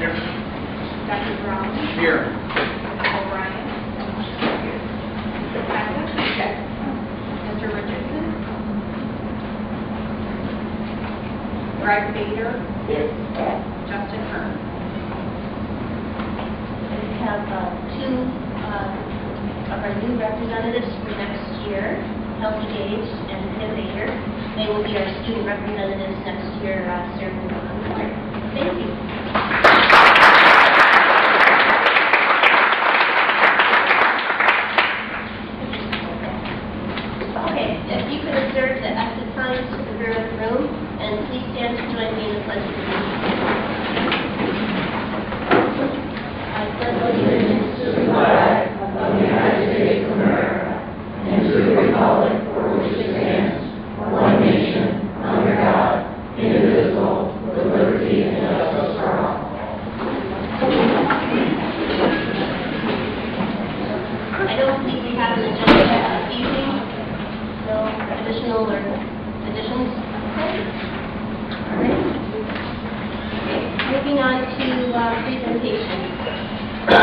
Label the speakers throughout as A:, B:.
A: Here.
B: Dr. Brown.
A: Here.
B: Mr. O'Brien. Mr. Patrick. Yes. Mr. Richardson. Greg Bader.
C: Yes.
B: Justin Hearn.
C: We have two of our new representatives for next year, Healthy Gage and Tim Bader. They will be our student representatives next year, serving on the board. Thank you. Okay, if you could observe the exit signs to the rear of the room, and please stand to join me in the pledge of allegiance. I pledge allegiance to the flag of the United States of America and to the republic for which it stands, one nation, under God, indivisible, with liberty and justice for all. I don't think we have an agenda this evening. No additional or additions? Okay. All right. Okay. Moving on to presentation. The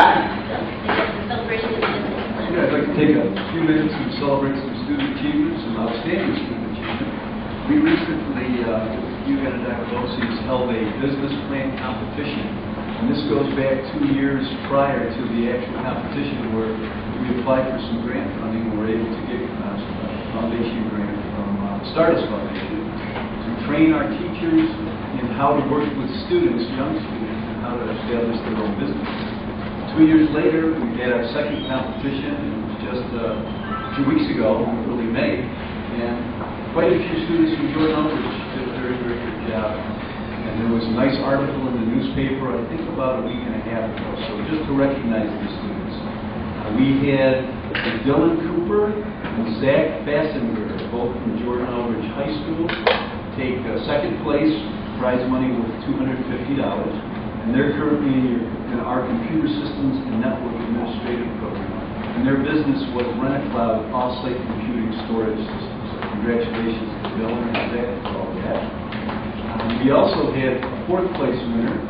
C: celebration of the business plan.
D: Yeah, I'd like to take a few minutes and celebrate some student achievement, some outstanding student achievement. We recently, UNN JEBOE6 held a business plan competition, and this goes back 2 years prior to the actual competition where we applied for some grant funding and were able to get a foundation grant from Stardust Foundation to train our teachers in how to work with students, young students, and how to establish their own business. 2 years later, we had our second competition, and it was just a few weeks ago, in early May, and quite a few students from Jordan Outreach did a very, very good job. And there was a nice article in the newspaper, I think about a week and a half ago, so just to recognize the students. We had Dylan Cooper and Zach Bassinger, both from Jordan Outreach High School, take second place, prize money worth $250. And they're currently in our computer systems and network administrative program. And their business was Rent-A-Cloud off-site computing storage systems. So congratulations to Bill and Zach for all that. We also had a fourth place winner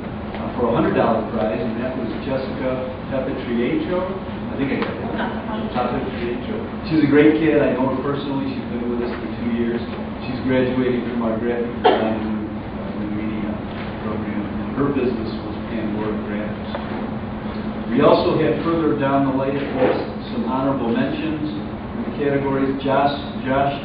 D: for a $100 prize, and that was Jessica Papatriacho. I think I got that. Papatriacho. She's a great kid. I know her personally. She's been with us for 2 years. She's graduating from our graphic design and media program. Her business was Pandora Graphics. We also had further down the list some honorable mentions in the categories Josh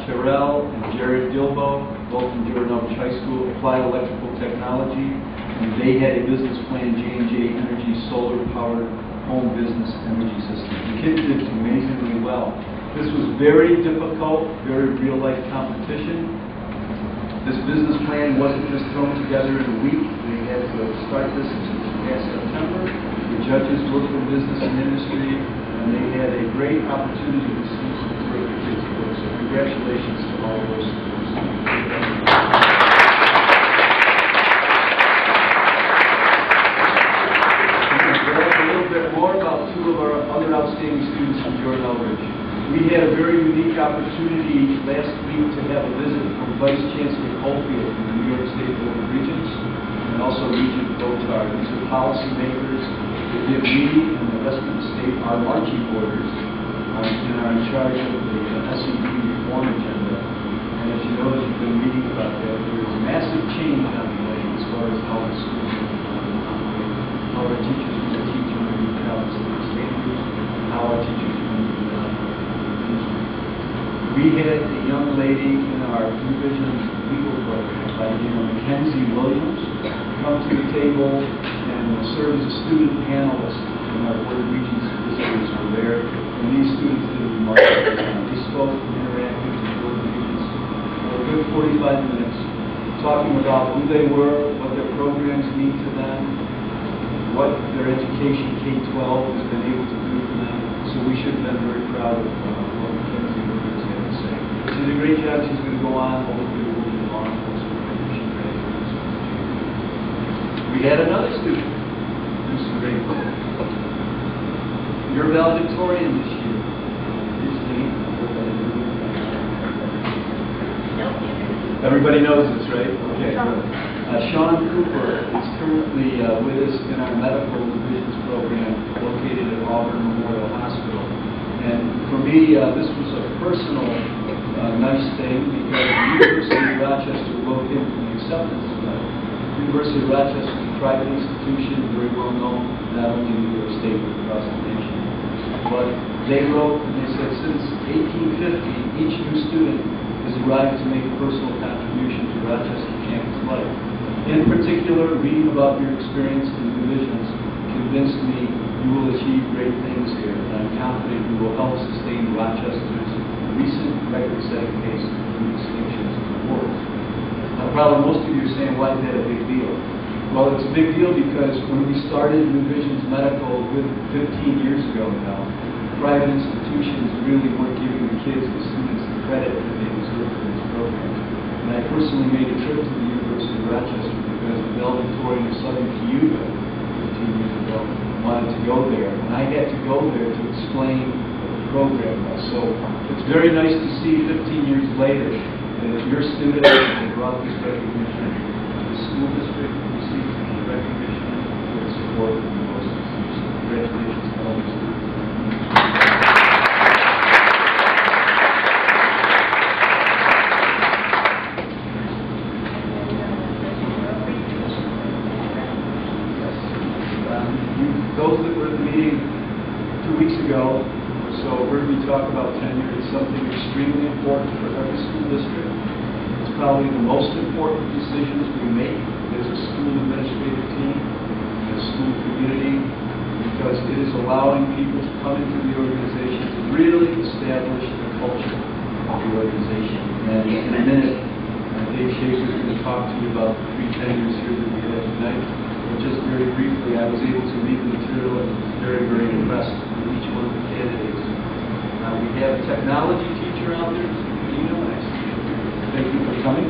D: Terrell and Jared Dilbo, both from Jordan Outreach High School, Applied Electrical Technology, and they had a business plan, J&J Energy Solar Powered Home Business Energy System. The kids did amazingly well. This was very difficult, very real-life competition. This business plan wasn't just thrown together in a week. They had to start this last September. The judges worked in business and industry, and they had a great opportunity to see some terrific kids work. So congratulations to all of those students. We'll talk a little bit more about two of our other outstanding students from Jordan Outreach. We had a very unique opportunity last week to have a visit from Vice Chancellor Caulfield from the New York State Board of Regents and also Regent Votar. These are policymakers that give me and the rest of the state our marching orders and are in charge of the SED reform agenda. And as you know, that you've been reading about that, there is massive change on the way as far as how the schools are how our teachers are going to teach under new standards and how our teachers are going to do that. We had a young lady in our New Visions legal program by the name of Mackenzie Williams come to the table and serve as a student panelist when our Board of Regents visitors were there. And these students did a remarkable job. They spoke and interacted with the Board of Regents for a good 45 minutes, talking about who they were, what their programs mean to them, what their education, K-12, has been able to do for them. So we should have been very proud of what Mackenzie Williams had to say. She did a great job. She's going to go on hopefully work in law enforcement after she graduates. We had another student do some great work. You're valedictorian this year. His name. Everybody knows this, right? Okay, good. Sean Cooper is currently with us in our medical divisions program located at Auburn Memorial Hospital. And for me, this was a personal nice thing because the University of Rochester looked into the acceptance of that. The University of Rochester is a private institution, very well known, not only in New York State, but across the nation. But they wrote, and they said, since 1850, each new student has arrived to make a personal contribution to Rochester campus life. In particular, reading about your experience in divisions convinced me you will achieve great things here, and I'm confident you will help sustain Rochester's recent record-setting pace through distinctions and awards. Now, probably most of you are saying, why is that a big deal? Well, it's a big deal because when we started Divisions Medical 15 years ago now, private institutions really weren't giving the kids, the students, the credit that they deserve for these programs. And I personally made a trip to the University of Rochester because the valedictorian of Southern Cayuga 15 years ago wanted to go there. And I had to go there to explain what the program was. So it's very nice to see 15 years later that your students have brought this recognition. The school district received the recognition for the support of the university. So congratulations to all the students. Those that were at the meeting 2 weeks ago or so heard me talk about tenure. It's something extremely important for every school district. It's probably the most important decisions we make as a school administrative team, as a school community, because it is allowing people to come into the organization to really establish the culture of the organization. And in a minute, Dave Schaefer is going to talk to you about the 3 tenures here that we have tonight. Just very briefly, I was able to read the material and was very, very impressed with each one of the candidates. We have a technology teacher out there, Mr. Dino. Thank you for coming.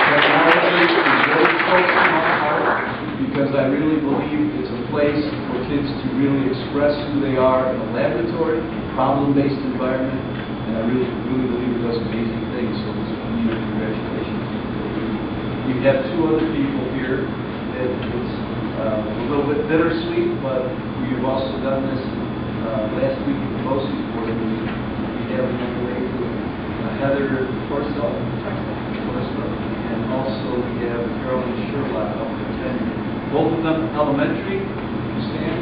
D: Technology is very close to my heart because I really believe it's a place for kids to really express who they are in a laboratory, problem-based environment, and I really, really believe it does amazing things. So, Mr. Dino, congratulations. We have 2 other people here that it's a little bit bittersweet, but we've also done this last week at the BOCES board meeting. We have a young lady, Heather Torso, and also we have Carolyn Sherlock up for tenure. Both of them elementary. You stand.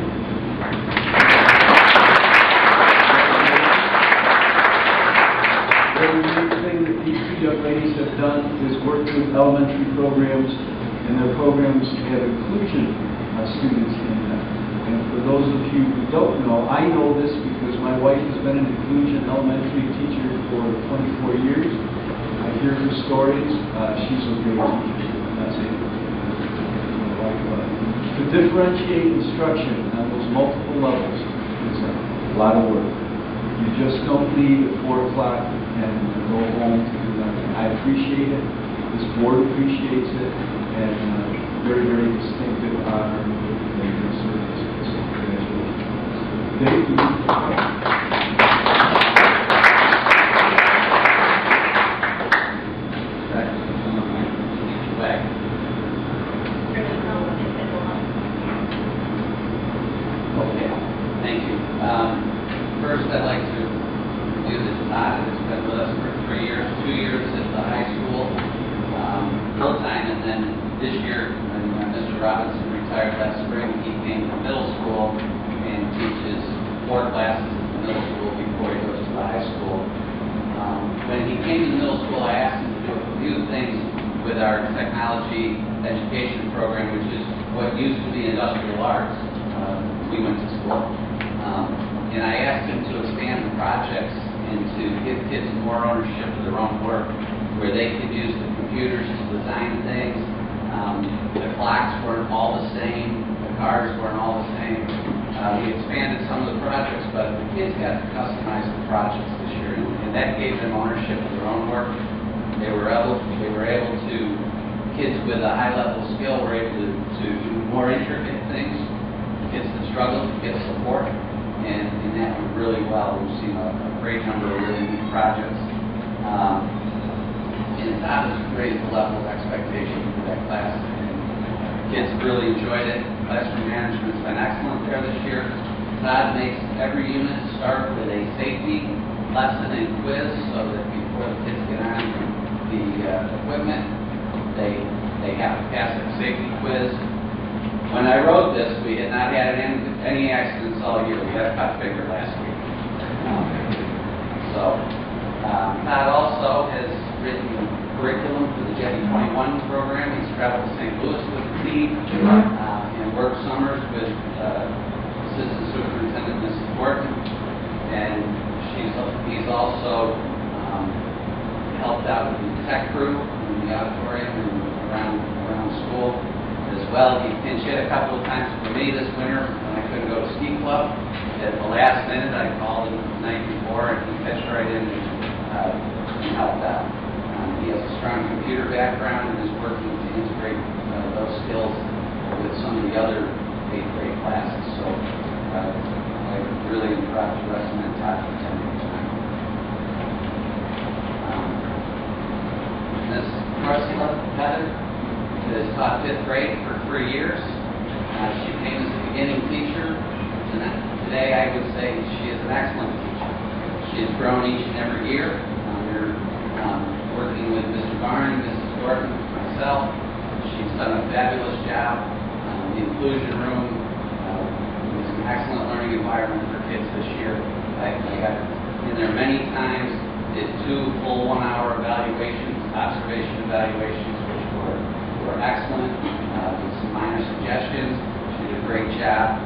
D: The unique thing that these 2 young ladies have done is work with elementary programs, and their programs have inclusion students in them. And for those of you who don't know, I know this because my wife has been an inclusion elementary teacher for 24 years. I hear her stories. She's a great teacher. I'm not saying to differentiate instruction on those multiple levels is a lot of work. You just don't leave at 4 o'clock and go home to do nothing. I appreciate it. This board appreciates it. And very, very distinctive honor and your service. So congratulations. Thank you. Back.
A: Okay. Thank you. First, I'd like to do this Todd has been with us for 3 years, 2 years at the high school, full time, and then this year, when Mr. Robinson retired last spring, he came to middle school and teaches 4 classes at the middle school before he goes to the high school. When he came to middle school, I asked him to do a few things with our technology education program, which is what used to be industrial arts. We went to school. And I asked him to expand the projects and to give kids more ownership of their own work, where they could use the computers to design things. The clocks weren't all the same. The cars weren't all the same. We expanded some of the projects, but the kids got to customize the projects this year, and that gave them ownership of their own work. They were able to, kids with a high level of skill were able to do more intricate things. Kids that struggled to get support. And that went really well. We've seen a great number of really neat projects. and Todd has raised the level of expectation for that class. And kids really enjoyed it. Classroom management's been excellent there this year. Todd makes every unit start with a safety lesson and quiz so that before the kids get on the equipment, they have to pass their safety quiz. When I wrote this, we had not had any accidents all year. We had a cut finger last week. Todd also has written curriculum for the JEBOE6-1.mp4 program. He's traveled to St. Louis with the team and worked summers with Assistant Superintendent Mrs. Horton. And he's also helped out with the tech crew in the auditorium and around school as well. He pinch hit a couple of times for me this winter when I couldn't go to ski club. At the last minute, I called him the night before, and he pitched right in and helped out. He has a strong computer background and is working to integrate those skills with some of the other 8th grade classes. So I really am proud to recommend Todd for 10 years now. Ms. Marcella Heather has taught 5th grade for 3 years. She came as a beginning teacher. Today, I would say she is an excellent teacher. She has grown each and every year. We're working with Mr. Barn, Mrs. Gordon, myself. She's done a fabulous job. The inclusion room is an excellent learning environment for kids this year. I got in there many times, did 2 full 1-hour evaluations, observation evaluations, which were excellent. With some minor suggestions. She did a great job.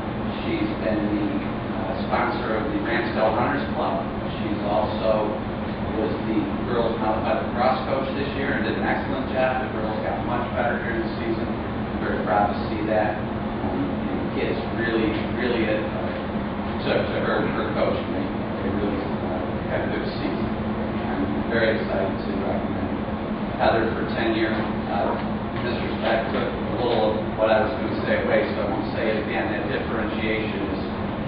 A: She's been the sponsor of the Ramsdale Runners Club. She's also was the girls modified lacrosse coach this year and did an excellent job. The girls got much better during the season. I'm very proud to see that. And the kids really took to her coach. They really had a good season. I'm very excited to recommend Heather for 10 years. Mr. Speck took a little of what I was going to say away, so I won't say it again. That differentiation is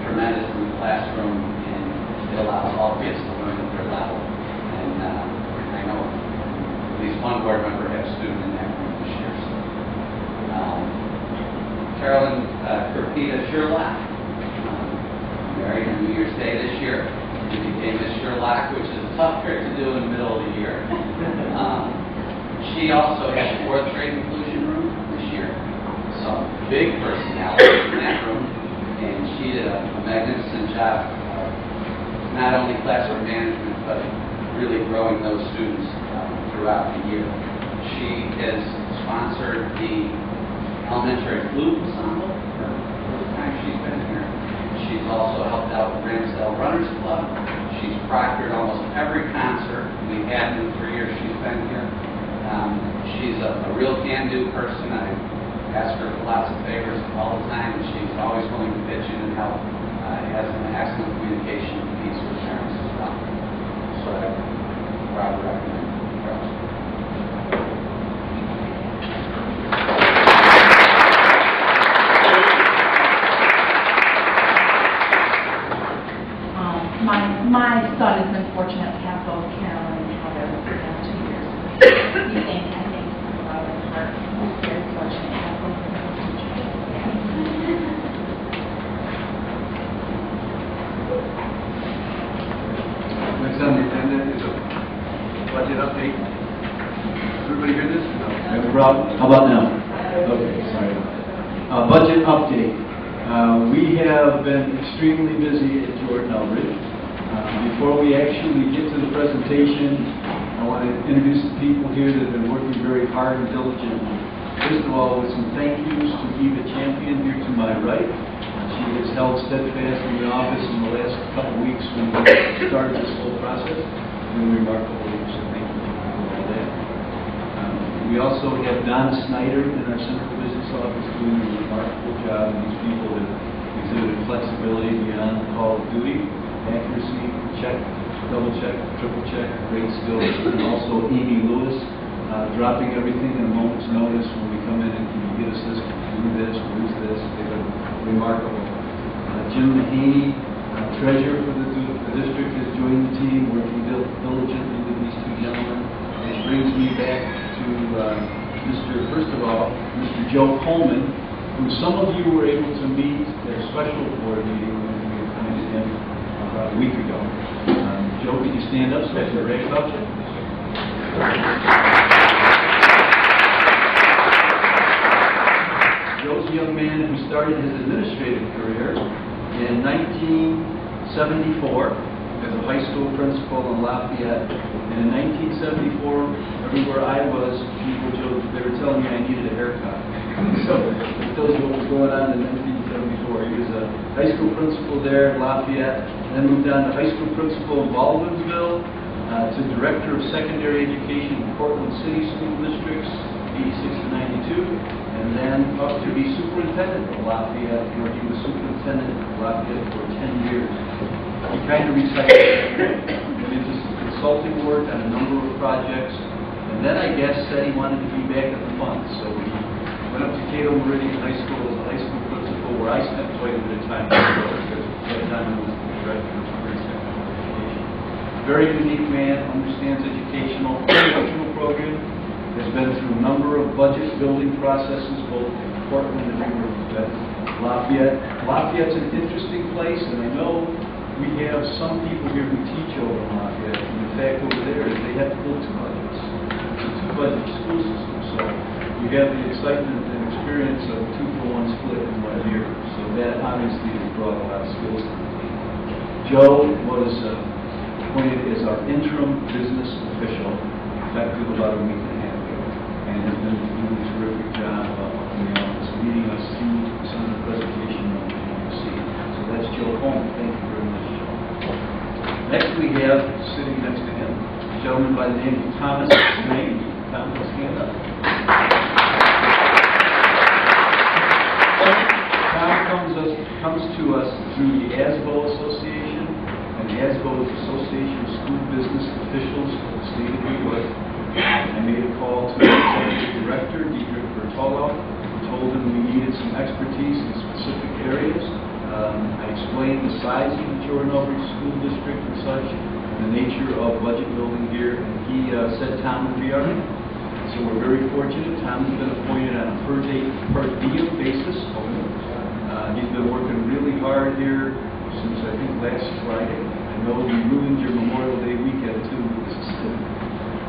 A: tremendous in the classroom, and it allows all kids to learn at their level. And I know at least one board member had a student in that room this year. So. Carolyn Kirpita Sherlock married on New Year's Day this year. She became Miss Sherlock, which is a tough trick to do in the middle of the year. She also had a 4th grade inclusion room this year. Some big personalities in that room, and she did a magnificent job of not only classroom management, but really growing those students throughout the year. She has sponsored the elementary flute ensemble for the first time she's been here. She's also helped out with Ramsdale Runners Club. She's proctored almost every concert we've had in the 3 years she's been here. She's a real can-do person. I ask her for lots of favors all the time, and she's always willing to pitch in and help. Has an excellent communication piece with parents as well. So I'm proud to recommend her.
E: My son has been fortunate to have both Carolyn and Heather for the past 2 years. I think we're very fortunate to have both of those teachers.
D: Next on the agenda is a budget update. Everybody hear this? No. Rob, how about now? Okay, sorry. Budget update. We have been extremely busy at Jordan Elbridge. Before we actually get to the presentation, I want to introduce the people here that have been working very hard and diligently. First of all, with some thank yous to Eva Champion here to my right. She has held steadfast in the office in the last couple of weeks when we started this whole process. Really remarkable, so thank you for all that. We also have Don Snyder in our central business office doing a remarkable job. These people have exhibited flexibility beyond the call of duty, accuracy, check, double check, triple check, great skills. And also Amy Lewis, dropping everything at a moment's notice when we come in and can you get us this, do this, lose this. They've been remarkable. Jim Mahaney, treasurer for the district, has joined the team, working diligently with these 2 gentlemen. It's brings me back to first of all, Mr. Joe Coleman, who some of you were able to meet at a special board meeting when we appointed him about a week ago. Joe, could you stand up so I can brag about you? Joe's a young man who started his administrative career in 1974 as a high school principal in Lafayette. And in 1974, everywhere I was, they were telling me I needed a haircut. So it tells you what was going on in 1974. He was a high school principal there in Lafayette, and then moved on to high school principal in Baldwinsville, to director of secondary education in Portland City School Districts, 86 to 92, and then up to be superintendent of Lafayette, where he was superintendent of Lafayette for 10 years. He kind of retired, went into some consulting work on a number of projects, and then I guess said he wanted to be back at the fund. So he went up to Cato Meridian High School as a high school principal, where I spent quite a bit of time because at that time I was the director of education. Very unique man, understands educational program, has been through a number of budget building processes, both in Portland and Lafayette. Lafayette's an interesting place, and I know we have some people here who teach over in Lafayette, and the fact over there is they have to build two budgets. It's a two-budget school system, so you have the excitement and experience of a 2-for-1 split in 1 year. So that obviously has brought a lot of skills to the team. Joe was appointed as our interim business official, effective about a week and a half ago, and has been doing a terrific job in the office, leading us through some of the presentation that you want to see. So that's Joe Coleman. Thank you very much, Joe. Next we have, sitting next to him, a gentleman by the name of Thomas Swain. Thomas, stand up. Tom comes to us through the ASBO Association, and the ASBO is the Association of School Business Officials for the state of New York. I made a call to the executive director, Dietrich Bertolo, told him we needed some expertise in specific areas. I explained the size of the Jordan Overy School District and such, and the nature of budget building here, and he said Tom would be our man. So we're very fortunate. Tom's been appointed on a per diem basis. He's been working really hard here since I think last Friday. I know we ruined your Memorial Day weekend too.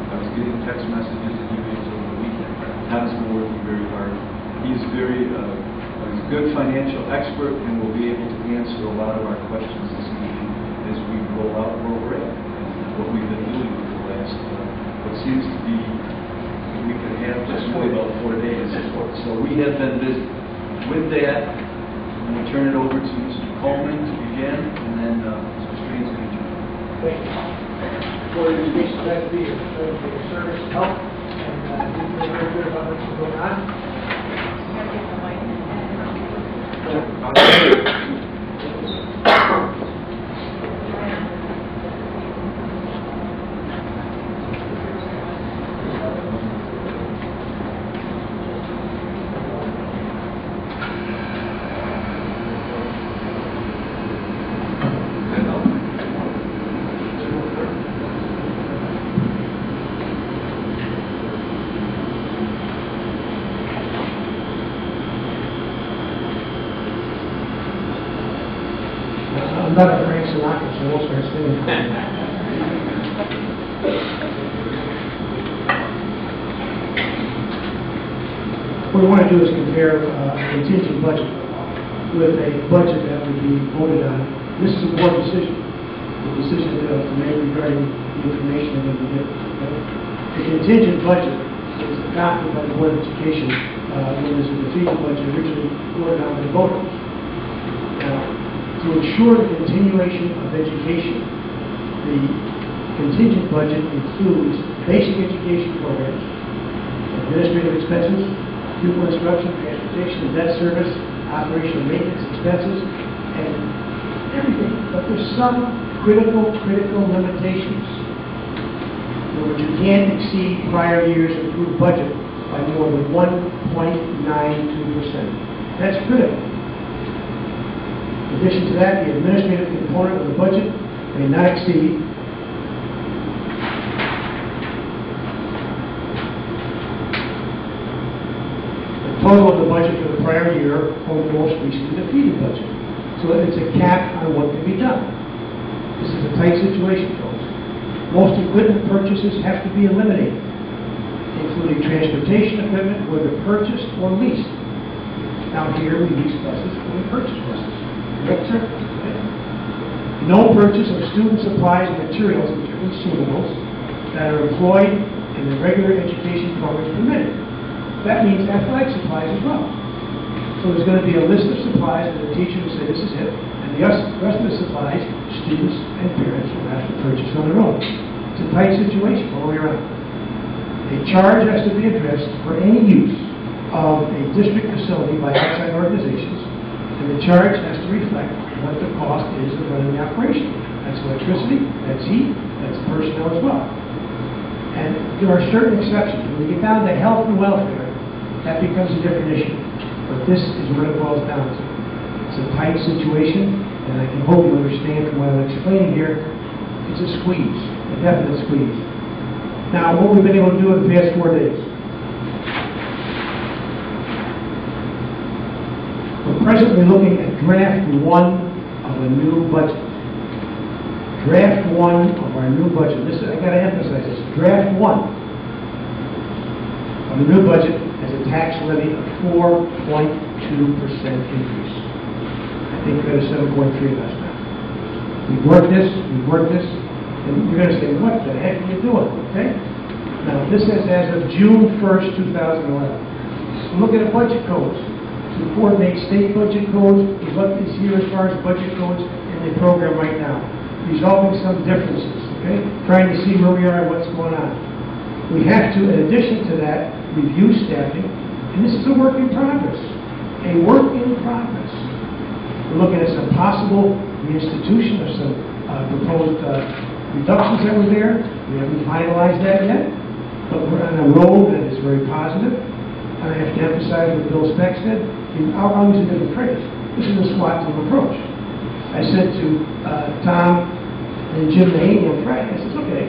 D: I was getting text messages and emails over the weekend. Tom's been working very hard. He's he's a good financial expert and will be able to answer a lot of our questions this evening as we roll out where we're at and what we've been doing over the last, what seems to be a week and a half, just really about 4 days. So we have been busy. With that, I'm going to turn it over to Mr. Coleman to begin, and then Mr. Strain's going to join.
F: Thank you. For your education, glad to be here. For your service, help, and you feel very good about what's going on. I'm not a Frank Sinatra, so I won't start singing. What we want to do is compare a contingent budget with a budget that would be voted on. This is a board decision, the decision to make regarding the information that we get. The contingent budget is adopted by the Board of Education when there's a contingent budget originally voted on by the voters. To ensure the continuation of education, the contingent budget includes basic education programs, administrative expenses, pupil instruction, transportation, and debt service, operational maintenance expenses, and everything. But there's some critical limitations. In other words, you can't exceed prior year's approved budget by more than 1.92%. That's critical. In addition to that, the administrative component of the budget may not exceed total of the budget for the prior year or the most recently defeated budget. So it's a cap on what can be done. This is a tight situation, folks. Most equipment purchases have to be eliminated, including transportation equipment, whether purchased or leased. Now here we lease buses or we purchase buses. Correct, sir? No purchase of student supplies and materials, which are consumables, that are employed in the regular education programs permitted. That means athletic supplies as well. So there's going to be a list of supplies and the teacher will say this is it. And the rest of the supplies, students and parents will have to purchase on their own. It's a tight situation all the way around. A charge has to be addressed for any use of a district facility by outside organizations, and the charge has to reflect what the cost is of running the operation. That's electricity, that's heat, that's personnel as well. And there are certain exceptions. When we get down to health and welfare, that becomes a different issue. But this is what it boils down to. It's a tight situation, and I can hope you understand from what I'm explaining here, it's a squeeze, a definite squeeze. Now, what we've been able to do in the past 4 days. We're presently looking at draft 1 of a new budget. Draft 1 of our new budget. This, I got to emphasize this. Draft 1 of the new budget has a tax levy of 4.2% increase. I think we got a 7.3 last time. We've worked this, and you're going to say, what the heck are you doing? Okay? Now, this is as of June 1st, 2011. Look at the budget codes. To coordinate state budget codes is what is here as far as budget codes in the program right now. Resolving some differences, okay? Trying to see where we are and what's going on. We have to, in addition to that, review staffing, and this is a work in progress. A work in progress. We're looking at some possible reinstitution of some proposed reductions that were there. We haven't finalized that yet, but we're on a roll that is very positive. And I have to emphasize what Bill Speck said. I'll use a different phrase. This is a SWAT team approach. I said to Tom and Jim Mahaney on Friday, I said, okay,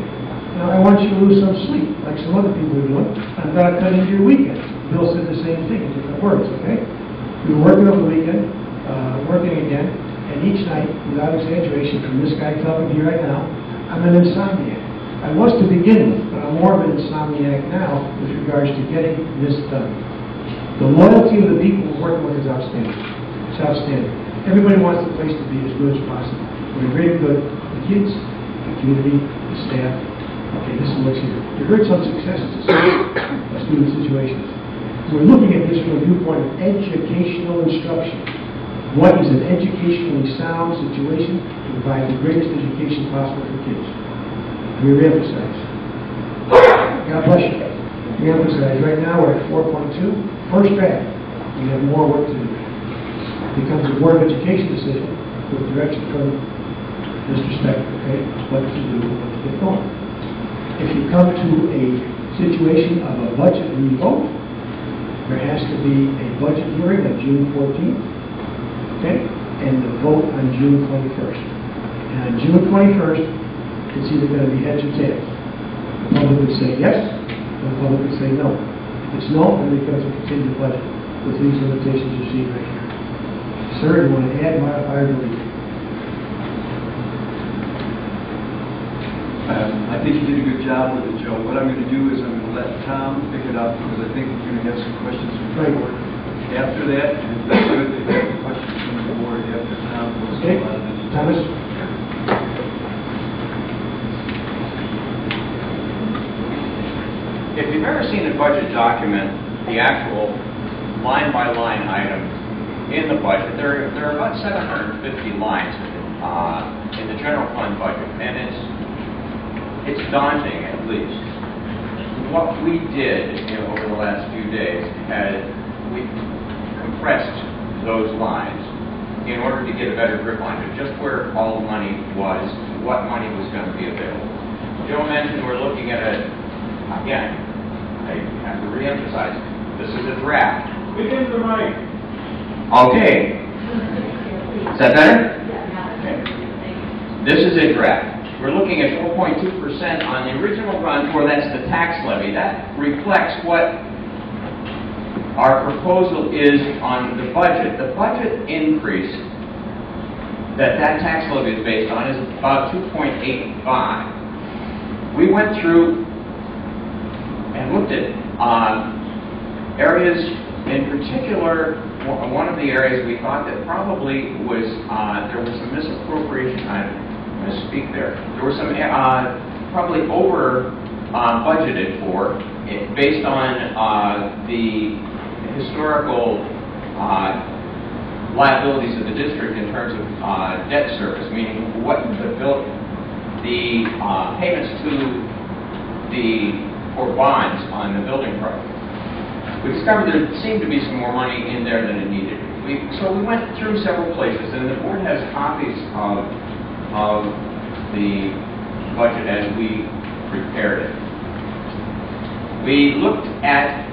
F: now I want you to lose some sleep, like some other people are doing. I'm going to cut into your weekend. Bill said the same thing in different words, okay? We were working over the weekend, working again, and each night, without exaggeration, from this guy talking to you right now, I'm an insomniac. I was to begin with, but I'm more of an insomniac now with regards to getting this done. The loyalty of the people we're working with is outstanding. It's outstanding. Everybody wants the place to be as good as possible. We're really good. The kids, the community, the staff. Okay, this is what's here. You heard some successes of student situations. We're looking at this from a viewpoint of educational instruction. What is an educationally sound situation to provide the greatest education possible for kids? We reemphasize. God bless you. We emphasize. Right now we're at 4.2. First draft. We have more work to do. It becomes a Board of Education decision with direction from Mr. Speck, okay, what to do, what to get going. If you come to a situation of a budget revote, there has to be a budget hearing on June 14th, okay, and the vote on June 21st. And on June 21st, it's either going to be heads or tails. The public would say yes, or the public would say no. If it's no, then it becomes a continued budget with these limitations you see right here. Sir, you want to add, modify, or delete?
D: I think you did a good job with it, Joe. What I'm going to do is I'm going to let Tom pick it up because I think we're going to have some questions from the board. After that, and if that's good, they have questions from the board after Tom goes
F: Okay, Thomas?
G: If you've ever seen a budget document, the actual line-by-line items in the budget, there are about 750 lines in the general fund budget, and it's daunting, at least. What we did over the last few days we compressed those lines in order to get a better grip on it, just where all the money was, what money was going to be available. Joe mentioned we're looking at again, I have to re-emphasize, this is a draft.
C: Within the mic.
G: Okay. Is that better? Okay. This is a draft. We're looking at 4.2% on the original run for, that's the tax levy. That reflects what our proposal is on the budget. The budget increase that tax levy is based on is about 2.85. We went through and looked at areas in particular. One of the areas we thought that probably was there was some misappropriation. I misspeak there. There was some probably over budgeted for based on the historical liabilities of the district in terms of debt service, meaning what the payments to or bonds on the building project. We discovered there seemed to be some more money in there than it needed. So we went through several places, and the board has copies of the budget as we prepared it. We looked at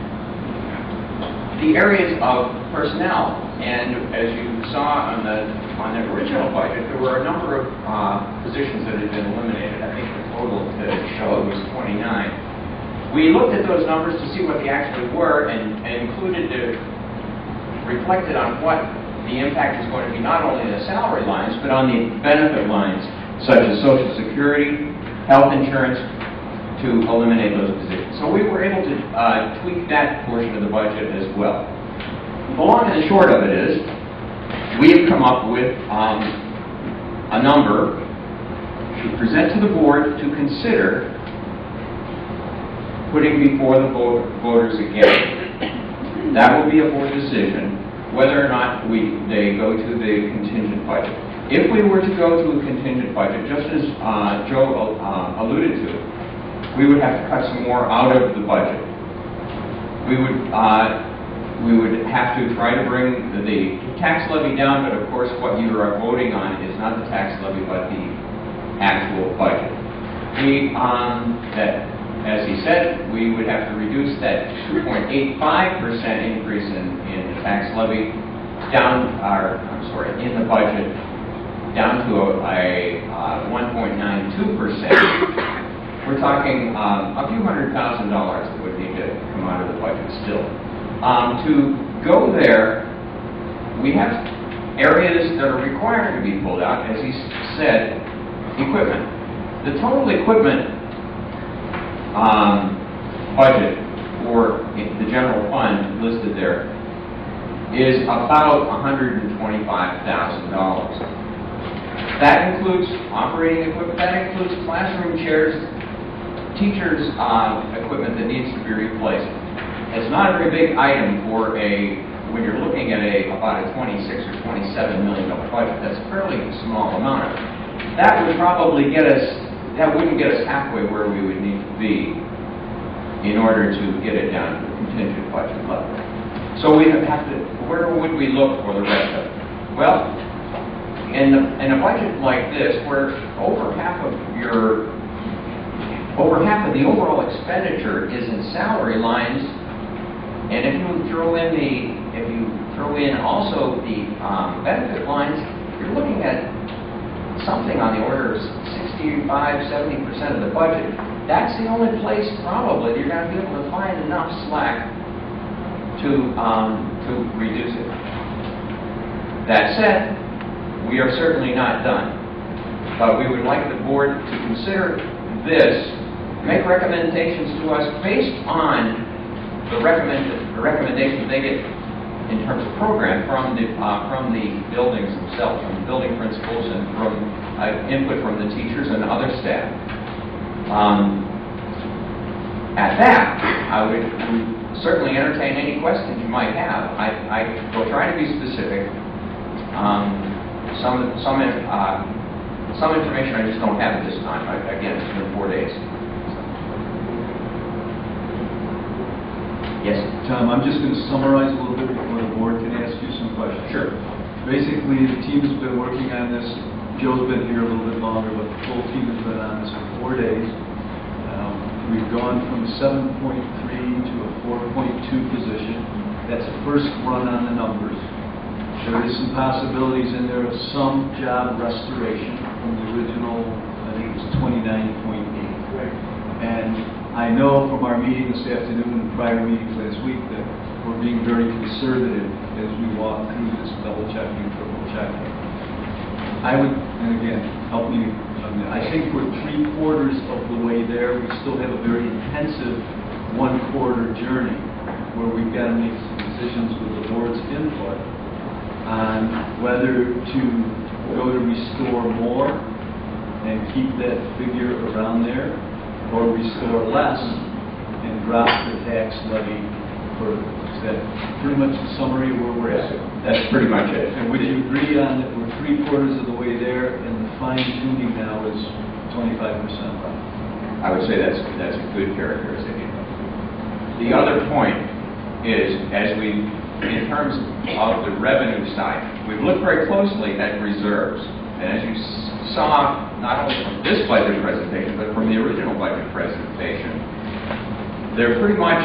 G: the areas of personnel, and as you saw on the original budget, there were a number of positions that had been eliminated. I think the total that it showed was 29. We looked at those numbers to see what they actually were, and reflected on what the impact is going to be, not only in the salary lines, but on the benefit lines, such as Social Security, health insurance, to eliminate those positions. So we were able to tweak that portion of the budget as well. The long and the short of it is, we have come up with a number to present to the board to consider putting before the voters again. That will be a board decision whether or not they go to the contingent budget. If we were to go to a contingent budget, just as Joe alluded to, we would have to cut some more out of the budget. We would have to try to bring the tax levy down, but of course what you are voting on is not the tax levy, but the actual budget. As he said, we would have to reduce that 2.85% increase in the tax levy in the budget down to a 1.92%. We're talking a few $100,000 that would need to come out of the budget still. To go there, we have areas that are required to be pulled out. As he said, equipment. The total equipment budget for the general fund listed there is about $125,000. That includes operating equipment, that includes classroom chairs, teachers' equipment that needs to be replaced. It's not a very big item for when you're looking at about a $26 or $27 million budget. That's a fairly small amount. That would probably that wouldn't get us halfway where we would need to be in order to get it down to the contingent budget level. So we have to, where would we look for the rest of it? Well, in a budget like this, where over half of the overall expenditure is in salary lines, and if you throw in also the benefit lines, you're looking at something on the order of 65–70% of the budget. That's the only place probably you're going to be able to find enough slack to reduce it. That said, we are certainly not done, but we would like the board to consider this, make recommendations to us based on the recommendations they get in terms of program from the buildings themselves, from the building principals, and from input from the teachers and other staff. At that, I would certainly entertain any questions you might have. I will try to be specific. Some information I just don't have at this time. Again, it's been 4 days. Yes?
D: Tom, I'm just going to summarize a little bit before the board can ask you some questions.
G: Sure.
D: Basically, the team has been working on this. Joe's been here a little bit longer, but the full team has been on this for 4 days. We've gone from 7.3 to a 4.2 position. That's a first run on the numbers. There is some possibilities in there of some job restoration from the original, I think it was 29.8. And I know from our meeting this afternoon and prior meetings last week that we're being very conservative as we walk through this double checking, triple checking. I would, and again, help me, I think we're 3/4 of the way there. We still have a very intensive 1/4 journey where we've got to make some decisions with the board's input on whether to go to restore more and keep that figure around there, or restore less and drop the tax levy further. Is that pretty much the summary where we're at?
G: That's pretty much it.
D: And would you agree on that we're 3/4 of the way there, and the fine tuning now is 25% left?
G: I would say that's a good characterization. The other point is, in terms of the revenue side, we've looked very closely at reserves. And as you saw, not only from this budget presentation, but from the original budget presentation, they're pretty much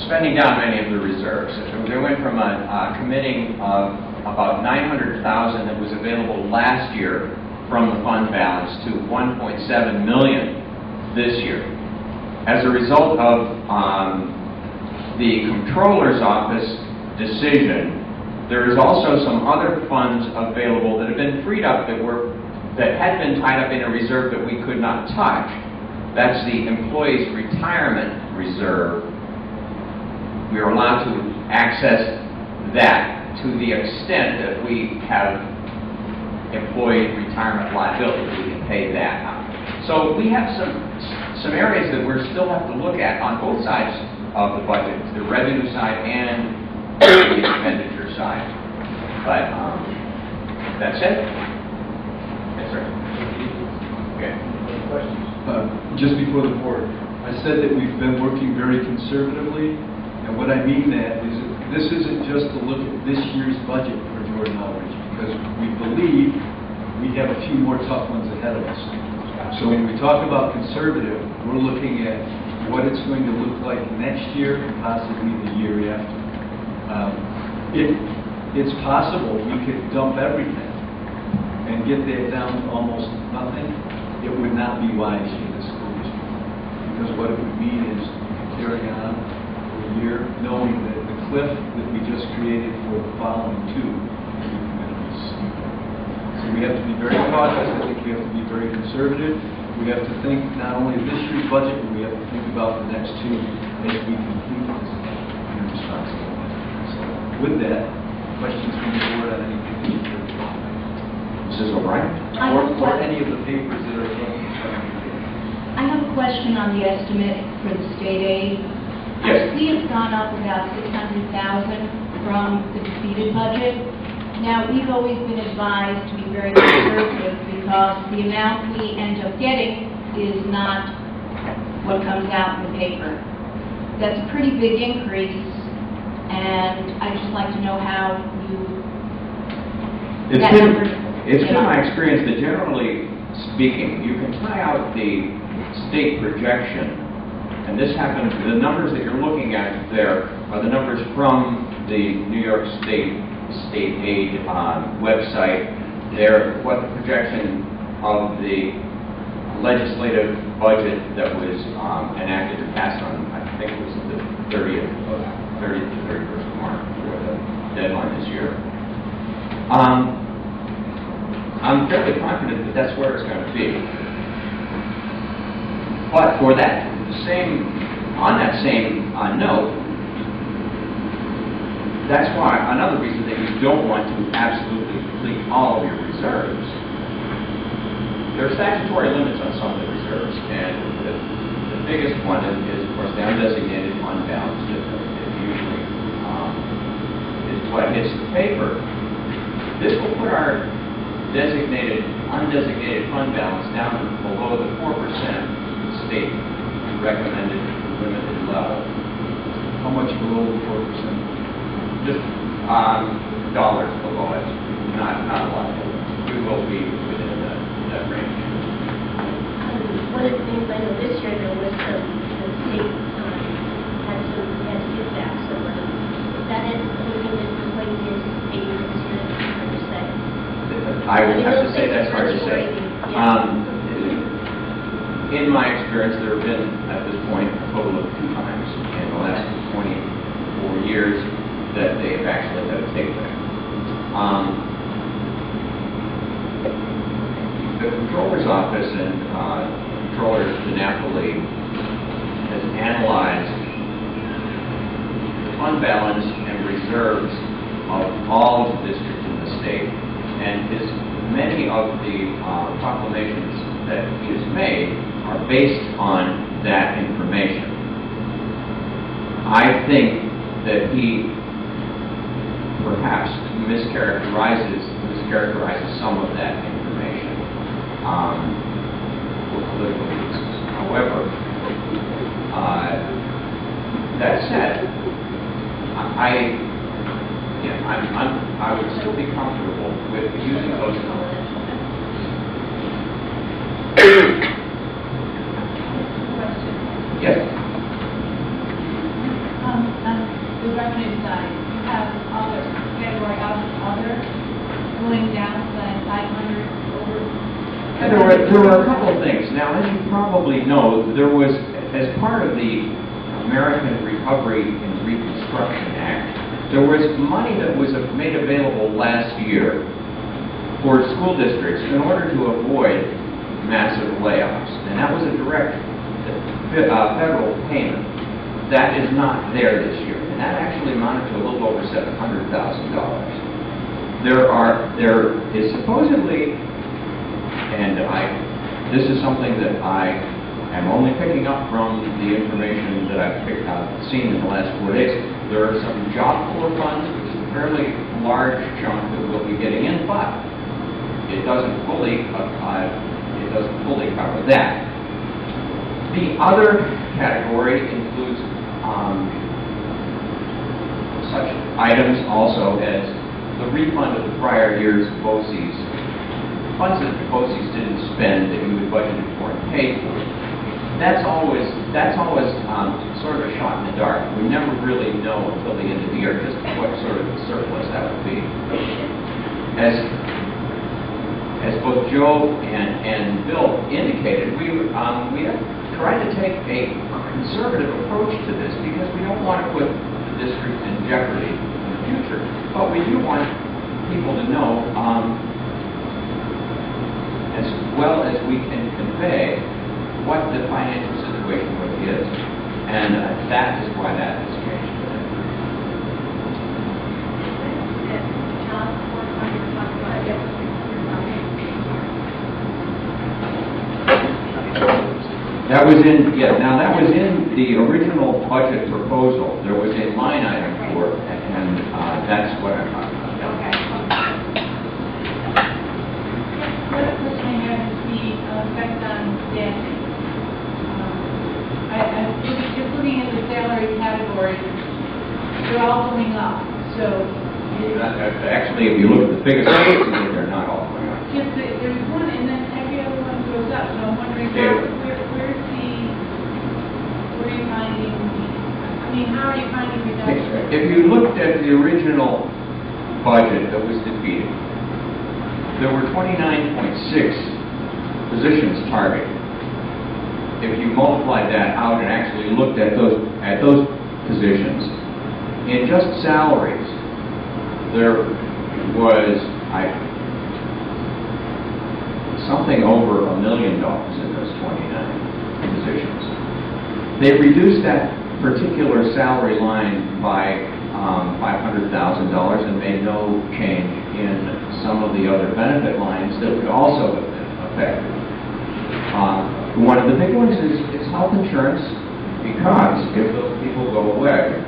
G: spending down many of the reserves. They went from a committing of about $900,000 that was available last year from the fund balance to $1.7 million this year. As a result of the Comptroller's Office decision, there is also some other funds available that have been freed up that had been tied up in a reserve that we could not touch. That's the Employees' Retirement Reserve. We are allowed to access that to the extent that we have employee retirement liability. We can pay that out. So we have some areas that we still have to look at on both sides of the budget, the revenue side and the expenditure side. But that's it. Yes, sir. Okay.
D: Just before the board, I said that we've been working very conservatively, and what I mean that is this isn't just to look at this year's budget for Jordan Outreach, because we believe we have a few more tough ones ahead of us. So when we talk about conservative, we're looking at what it's going to look like next year and possibly the year after. It's possible we could dump everything and get that down to almost nothing. It would not be wise for this school district, because what it would mean is carry on for a year knowing that the cliff that we just created for the following two is going to be steep. So we have to be very cautious. I think we have to be very conservative. We have to think not only this year's budget, but we have to think about the next two as we complete this in a responsible manner. So with that, questions from the board on anything?
G: Mrs. O'Brien?
D: Or any of the papers that are from
E: I have a question on the estimate for the state aid.
G: Yes.
E: I see it's gone up about $600,000 from the defeated budget. Now, we've always been advised to be very conservative because the amount we end up getting is not what comes out in the paper. That's a pretty big increase, and I'd just like to know how
G: It's been my experience that generally speaking, you can tie out the state projection, and this happens, the numbers that you're looking at there are the numbers from the New York State aid website. They're what the projection of the legislative budget that was enacted and passed on, I think it was the 30th to 31st of March, for the deadline this year. I'm fairly confident that that's where it's going to be. But for that on that same note, that's why another reason that you don't want to absolutely deplete all of your reserves. There are statutory limits on some of the reserves, and the biggest one is of course, the undesignated fund balance that usually is what hits the paper. This will put our undesignated fund balance down below the 4% state recommended limited level.
D: How much below the 4%?
G: Just dollars below it, not a lot. We will be within that range.
C: One of the things I know this year, there was the state had to give back some money. Is that anything that's going to be anticipated this year, hard to say?
G: I would have to say that's hard to say. In my experience, there have been, at this point, a total of 2 times in the last 24 years years that they have actually had to take that. The Comptroller's Office and Controller DiNapoli has analyzed the fund balance and reserves of all of the districts in the state, and many of the proclamations that he has made are based on that information. I think that he perhaps mischaracterizes some of that information for political reasons. However, that said, I would still be comfortable with using those numbers. Yes.
E: The revenue side, you have other, category other, going down to that 500 over.
G: There were a couple of things. Now, as you probably know, there was, as part of the American Recovery and Reconstruction Act, there was money that was made available last year for school districts in order to avoid massive layoffs. And that was a direct federal payment. That is not there this year. And that actually amounted to a little over $700,000. There is supposedly, and this is something that I am only picking up from the information that I've seen in the last 4 days. There are some job corps funds, which is a fairly large chunk that we'll be getting in, but it doesn't fully cover that. The other category includes such items also as the refund of the prior year's BOCES, funds that the BOCES didn't spend that you had budgeted for and paid for. That's always sort of a shot in the dark. We never really know until the end of the year just what sort of surplus that would be. As both Joe and Bill indicated, we have tried to take a conservative approach to this because we don't want to put the district in jeopardy in the future. But we do want people to know, as well as we can convey, what the financial situation really is. And that is why that has changed today.
B: John, before you talk about it,
G: That was in the original budget proposal. There was a line item for it, and that's what I'm talking about.
B: Okay.
E: What question I have is the effect on staffing. Just looking at the salary categories, they're all going up. So
G: Actually, if you look at the figures, they're not all going up.
E: just there's one, and then every other one goes up. So I'm wondering where are you finding? I mean, how are you finding reduction?
G: If you looked at the original budget that was defeated, there were 29.6 positions targeted. If you multiplied that out and actually looked at those positions, in just salaries, there was something over $1 million in those 29 positions. They reduced that particular salary line by $500,000 and made no change in some of the other benefit lines that would also have been affected. One of the big ones is health insurance, because if those people go away,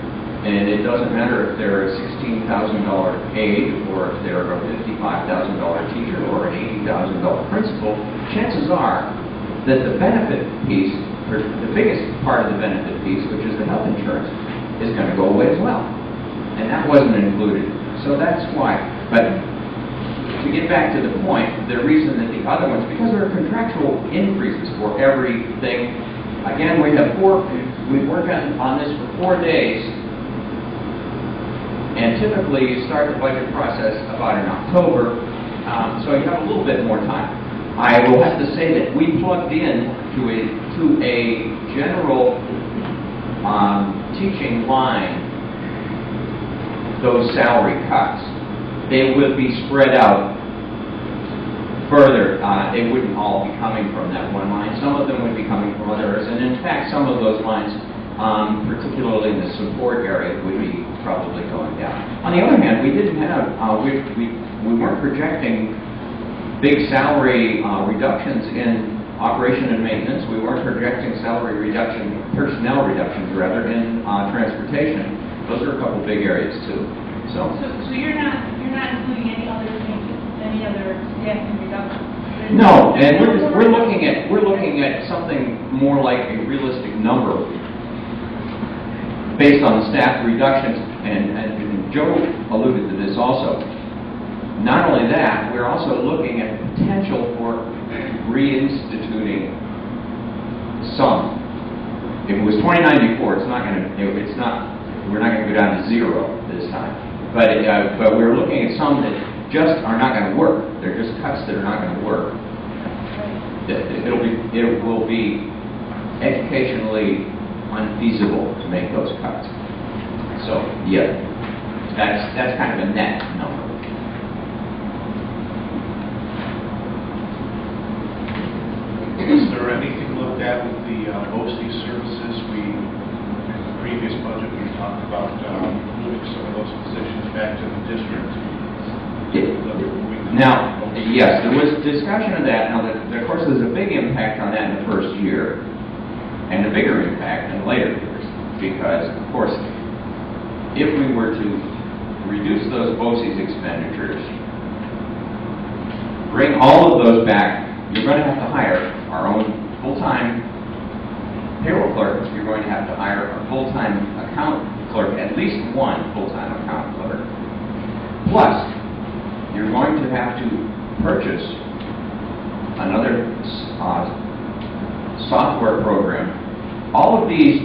G: and it doesn't matter if they're a $16,000 aide or if they're a $55,000 teacher or an $80,000 principal, chances are that the benefit piece, or the biggest part of the benefit piece, which is the health insurance, is going to go away as well. And that wasn't included. So that's why. But to get back to the point, the reason that the other ones, because there are contractual increases for everything. Again, we've worked on this for 4 days, and typically you start the budget process about in October, so you have a little bit more time. I will have to say that we plugged in to a general teaching line those salary cuts, they would be spread out further. They wouldn't all be coming from that one line. Some of them would be coming from others, and in fact, some of those lines, particularly in the support area, would be probably going down. On the other hand, we didn't have, we weren't projecting big salary reductions in operation and maintenance. We weren't projecting personnel reductions rather, in transportation. Those are a couple big areas too.
B: So you're not including any other changes, any other staffing reductions?
G: No, and we're looking at something more like a realistic number based on the staff reductions, and Joe alluded to this also. Not only that, we're also looking at the potential for reinstituting some. If it was 29 before, we're not going to go down to zero this time. But we're looking at some that just are not going to work. They're just cuts that are not going to work. It will be educationally unfeasible to make those cuts. So yeah, that's kind of a net number.
H: Is there anything looked at with the BOCES services? Previous budget, we talked about moving some of those positions back to the district.
G: Now, yes, there was discussion of that. Now, of course, there's a big impact on that in the first year, and a bigger impact in later years, because, of course, if we were to reduce those BOCES expenditures, bring all of those back, you're going to have to hire our own full-time payroll clerk. You're going to have to hire a full-time account clerk, at least one full-time account clerk. Plus, you're going to have to purchase another software program. All of these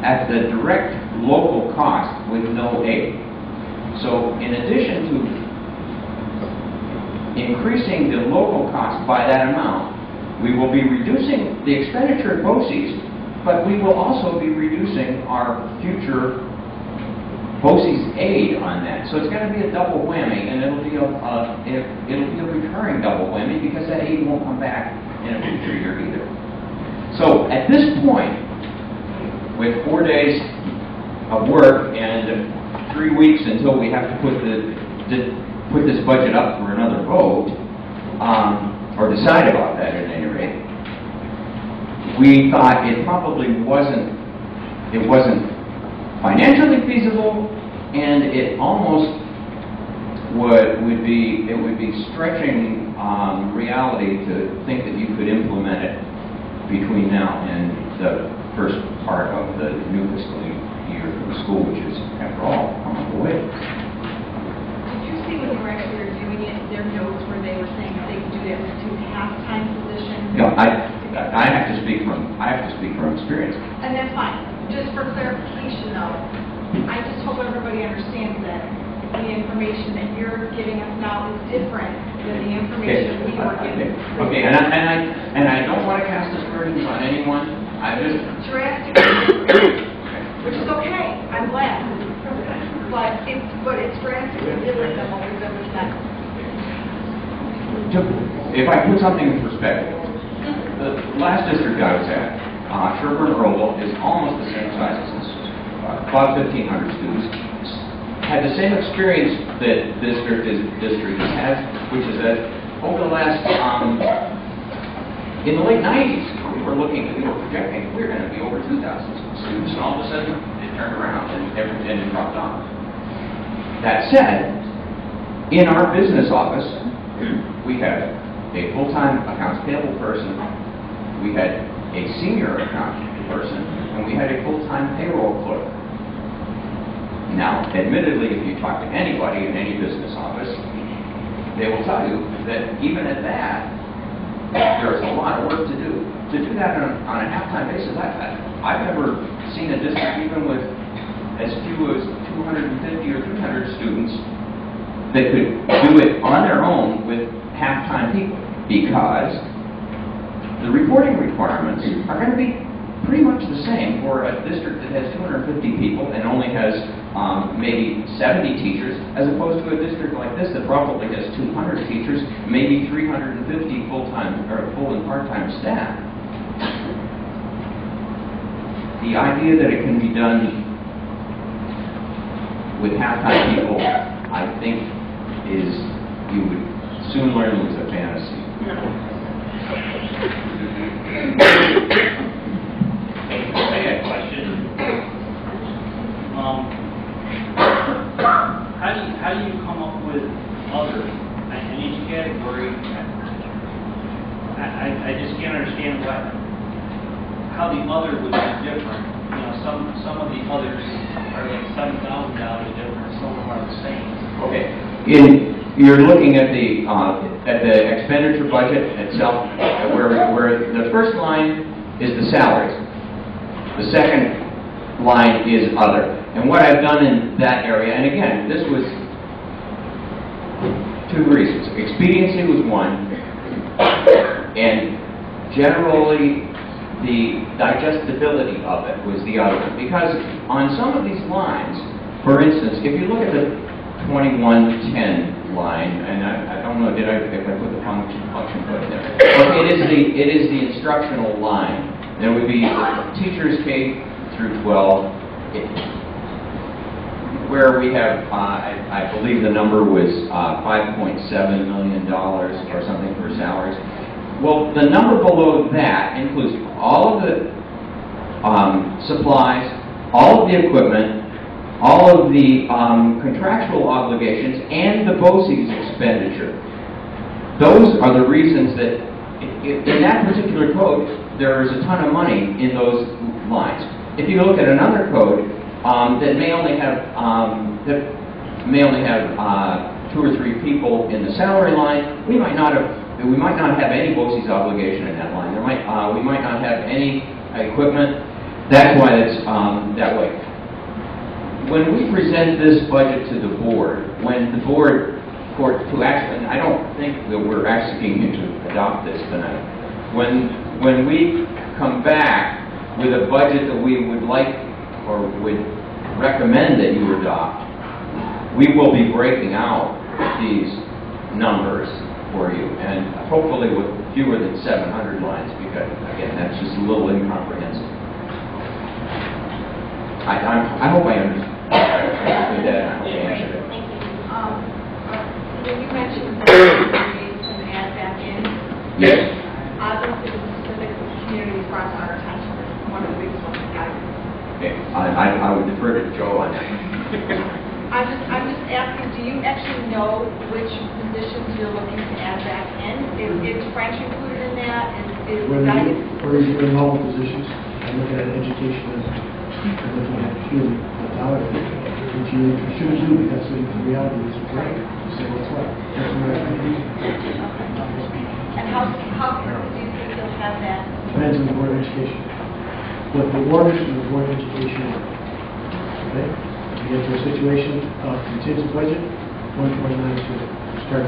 G: at the direct local cost with no aid. So in addition to increasing the local cost by that amount, we will be reducing the expenditure at BOCES, but we will also be reducing our future BOCES aid on that. So it's going to be a double whammy, and it'll be a recurring double whammy, because that aid won't come back in a future year either. So at this point, with 4 days of work and 3 weeks until we have to put this budget up for another vote, or decide about that at any rate, we thought it probably wasn't financially feasible, and it almost would be stretching reality to think that you could implement it between now and the first part of the new fiscal year for the school, which is, after all, a month away.
B: Did you see when you were actually reviewing it, their notes where they were saying that they could do that with 2 half-time positions?
G: Yeah, I have to speak from experience.
B: And that's fine. Just for clarification, though, I just hope everybody understands that the information that you're giving us now is different than the information we were given.
G: Okay, and I don't want to cast aspersions on anyone. I just
B: Drastically, which is okay. I'm glad, but it's drastically different than what we've ever said.
G: If I put something in perspective, the last district I was at, Sherburne-Earlville, is almost the same size as this, about 1,500 students. Had the same experience that district has, which is that over the last, in the late 90s, we were projecting we were going to be over 2,000 students, and all of a sudden it turned around and it dropped off. That said, in our business office, we had a full-time accounts payable person, we had a senior accountant person, and we had a full-time payroll clerk. Now, admittedly, if you talk to anybody in any business office, they will tell you that even at that, there's a lot of work to do. To do that on a half-time basis, I've never seen a district even with as few as 250 or 300 students that could do it on their own with half-time people, because the reporting requirements are going to be pretty much the same for a district that has 250 people and only has maybe 70 teachers, as opposed to a district like this that probably has 200 teachers, maybe 350 full-time or full and part-time staff. The idea that it can be done with half-time people, I think, is you would soon learn it was a fantasy.
I: I got a question. How do you come up with other in each category? I just can't understand how the other would be different. You know, some of the others are like $7,000 different. Some of them are the same.
G: Okay. You're looking at the expenditure budget itself, where the first line is the salaries. The second line is other. And what I've done in that area, and again, this was 2 reasons. Expediency was one, and generally the digestibility of it was the other. Because on some of these lines, for instance, if you look at the 2110 line, and I don't know if I put the function code in there. But it is the instructional line. There would be teachers K through 12, where we have, I believe the number was $5.7 million or something for salaries. Well, the number below that includes all of the supplies, all of the equipment, all of the contractual obligations, and the BOCES expenditure. Those are the reasons that in that particular code, there is a ton of money in those lines. If you look at another code that may only have 2 or 3 people in the salary line, we might not have any BOCES obligation in that line. We might not have any equipment. That's why it's that way. When we present this budget to the board, when the board to actually, and I don't think that we're asking you to adopt this tonight. When we come back with a budget that we would like or would recommend that you adopt, we will be breaking out these numbers for you, and hopefully with fewer than 700 lines, because again, that's just a little incomprehensible. I hope I understood that. I hope I answered it.
C: Thank you.
B: You mentioned that you can add back in.
G: Yes.
B: Obviously, the specific communities brought to our attention is one of the biggest ones we got.
G: Okay. I would defer to Joe on that.
B: I'm just asking, do you actually know which positions you're looking to add back in? Is French included in that? Is guidance?
F: Where is your level positions? I'm looking at education and I'm looking at human mentality, which you shouldn't do because the reality is right. You say what's what. That's what I think.
B: And how quickly do you think you'll have that?
F: Depends on the Board of Education. What the orders from the Board of Education are. Okay? You get to a situation of contingent budget, 1.9 to start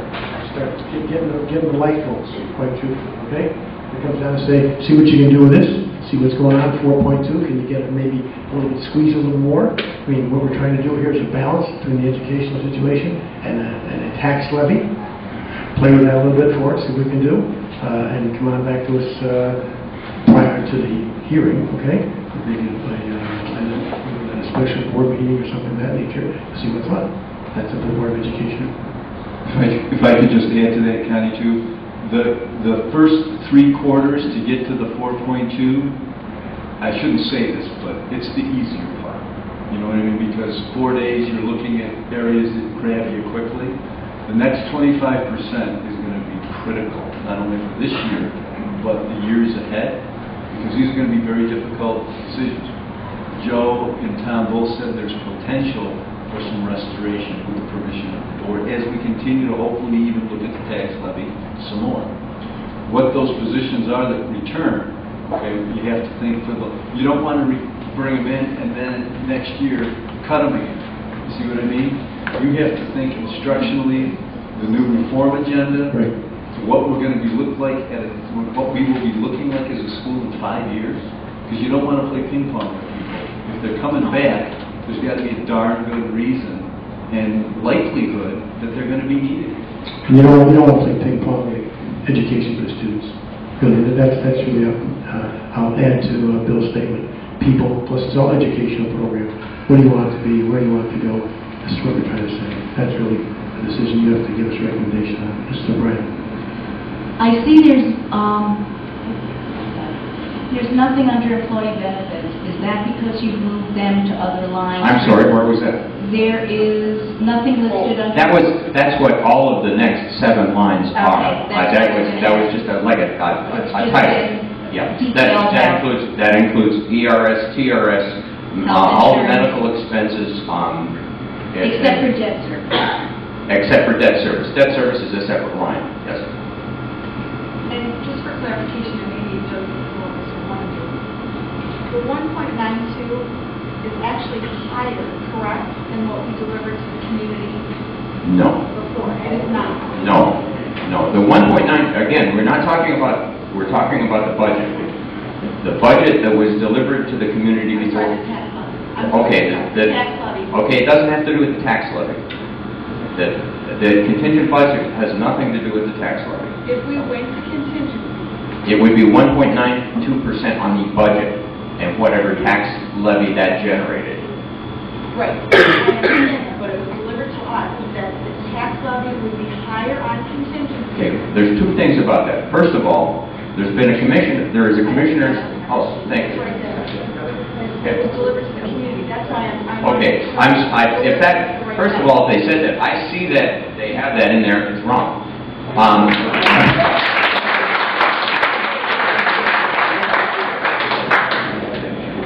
F: getting the light bulbs, quite truthfully, okay? It comes down to say, see what you can do with this, see what's going on, 4.2, can you get it maybe a little bit, squeeze a little more? I mean, what we're trying to do here is a balance between the educational situation and a tax levy. Play with that a little bit for us, see what we can do, and come on back to us prior to the hearing, okay? Maybe a special board meeting or something of that nature, to see what's what. That's up to the Board of Education.
D: If I could just add to that, Connie, too, the first 3 quarters to get to the 4.2, I shouldn't say this, but it's the easier part. You know what I mean? Because 4 days you're looking at areas that grab you quickly. The next 25% is going to be critical, not only for this year, but the years ahead, because these are going to be very difficult decisions. Joe and Tom both said there's potential for some restoration with the permission of the board as we continue to hopefully even look at the tax levy some more. What those positions are that return, okay, you have to think you don't want to bring them in and then next year cut them again. You see what I mean? You have to think instructionally, the new reform agenda,
F: right,
D: to what we're going to be what we will be looking like as a school in 5 years, because you don't want to play ping pong with people. If they're coming back, there's got to be a darn good reason and likelihood that they're going to be needed.
F: And you don't want to play ping pong with education for the students. Really, that's really, I'll add to Bill's statement. People, plus it's all educational program. What do you want it to be? Where do you want it to go? That's what we're trying to say. That's really a decision you have to give us recommendation on. Mr. Brand.
E: I see there's nothing under employee benefits. Is that because you've moved them to other lines?
G: I'm sorry, where was that?
E: There is nothing listed under...
G: That's what all of the next 7 lines are.
E: Okay,
G: That was just like a title. Yeah, that includes ERS, TRS, all the medical expenses.
E: Except for debt service.
G: Except for debt service. Debt service is a separate line, yes.
B: And just for clarification, and maybe Joe wanted to, the 1.92 is actually higher, correct, than what we delivered to the community
G: No.
B: before? It is not.
G: No. The 1.9, again, we're talking about the budget. The budget that was delivered to the community before. Okay,
B: the tax levy.
G: Okay, it doesn't have to do with the tax levy. The contingent budget has nothing to do with the tax levy.
B: If we went to contingency,
G: It would be 1.92% on the budget and whatever tax levy that generated.
B: right, I understand that, but it was delivered to us that the tax levy would be higher on contingency.
G: Okay, there's 2 things about that. First of all, there is a commissioner's, oh, thank you.
B: It was delivered to the community, that's why I'm...
G: Okay, first of all, if they said that, I see that they have that in there, it's wrong.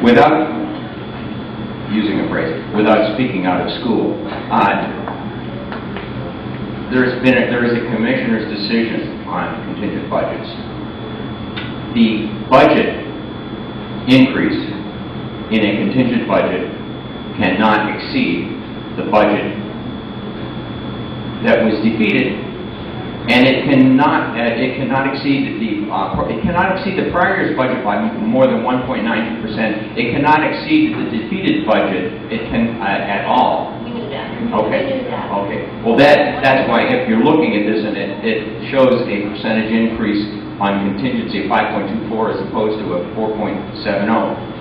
G: Without using a phrase, without speaking out of school, there is a commissioner's decision on contingent budgets. The budget increase in a contingent budget cannot exceed the budget that was defeated, and it cannot exceed the prior year's budget by more than 1.92%. It cannot exceed the defeated budget. It can at all. Okay. Well, that's why if you're looking at this and it shows a percentage increase on contingency of 5.24 as opposed to a 4.70.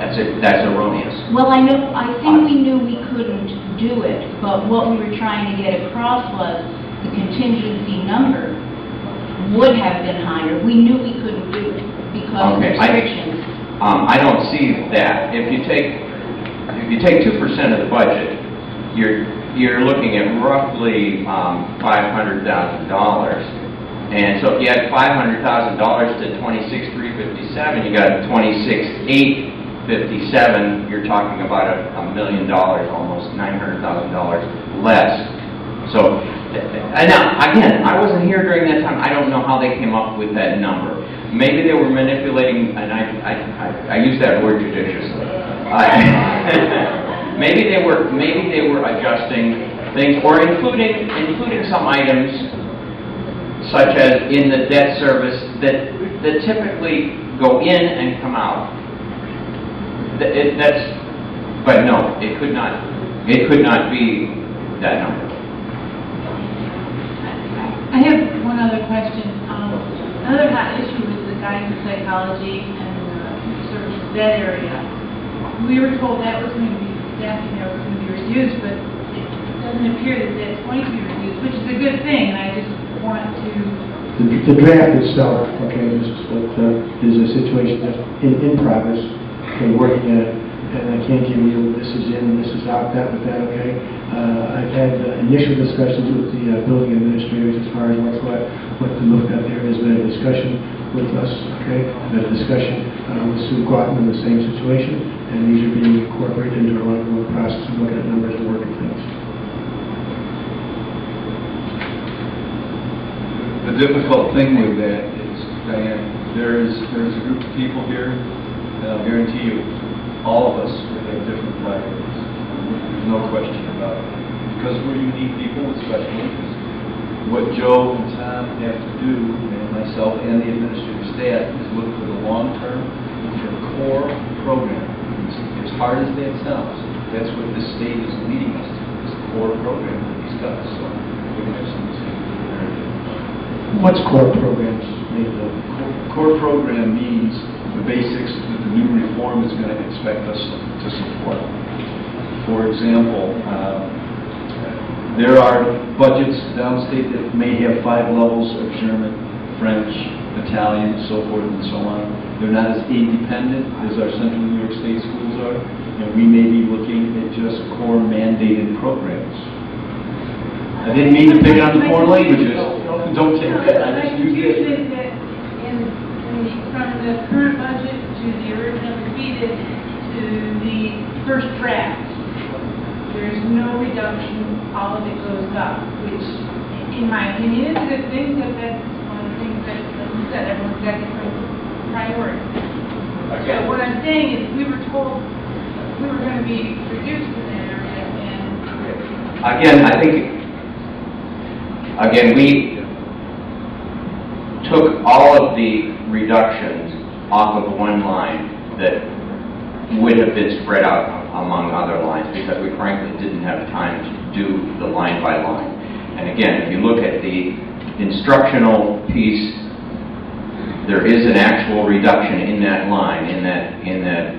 G: That's erroneous.
E: Well, I think we knew we couldn't do it, but what we were trying to get across was the contingency number would have been higher. We knew we couldn't do it because of restrictions.
G: I don't see that. If you take 2% of the budget, you're looking at roughly $500,000. And so if you add $500,000 to 26,357, you got 26,857. You're talking about $1 million, almost $900,000 less. So, now again, I wasn't here during that time. I don't know how they came up with that number. Maybe they were manipulating, and I use that word judiciously. Maybe they were adjusting things or including some items, such as in the debt service that typically go in and come out. But no, it could not be that number.
J: I have one other question. Another hot issue is the guidance psychology and services, that area. We were told that was going to be staffing that was going to be reduced, but it doesn't appear that that's going to be reduced, which is a good thing, and I just want to...
F: The draft itself, okay, is a situation that's in progress, okay, working at it, and I can't give you this is in, this is out, that with that, okay. I've had initial discussions with the building administrators as far as what to look at. There has been a discussion with us, okay, a discussion with Sue Gaughton in the same situation, and these are being incorporated into our ongoing process of looking at numbers and working things.
D: The difficult thing with that is, Diane, there's a group of people here, and I'll guarantee you, all of us will have different priorities. There's no question about it. Because we're unique people with special interests. What Joe and Tom have to do, and myself and the administrative staff, is look for the long term, for core program. As hard as that sounds, That's what this state is leading us to, this core program that these guys. So we can have some
F: What's core programs made of?
D: core program means the basics that the new reform is going to expect us to support. For example, there are budgets downstate that may have 5 levels of German, French, Italian, so forth and so on. They're not as independent as our central New York State schools are, and we may be looking at just core mandated programs. I didn't mean to pick on the foreign languages. Don't take that. I just used it.
J: From the current budget to the original defeated to the first draft, there's no reduction, all of it goes up, which, in my opinion, is a good thing, because that's one of the things that, like you said, everyone's got different priorities. So what I'm saying is, we were told we were going to be reduced in that area, and...
G: Again, I think, we took all of the reductions off of one line that would have been spread out among other lines, because we frankly didn't have time to do the line by line. And again, if you look at the instructional piece, there is an actual reduction in that line, in that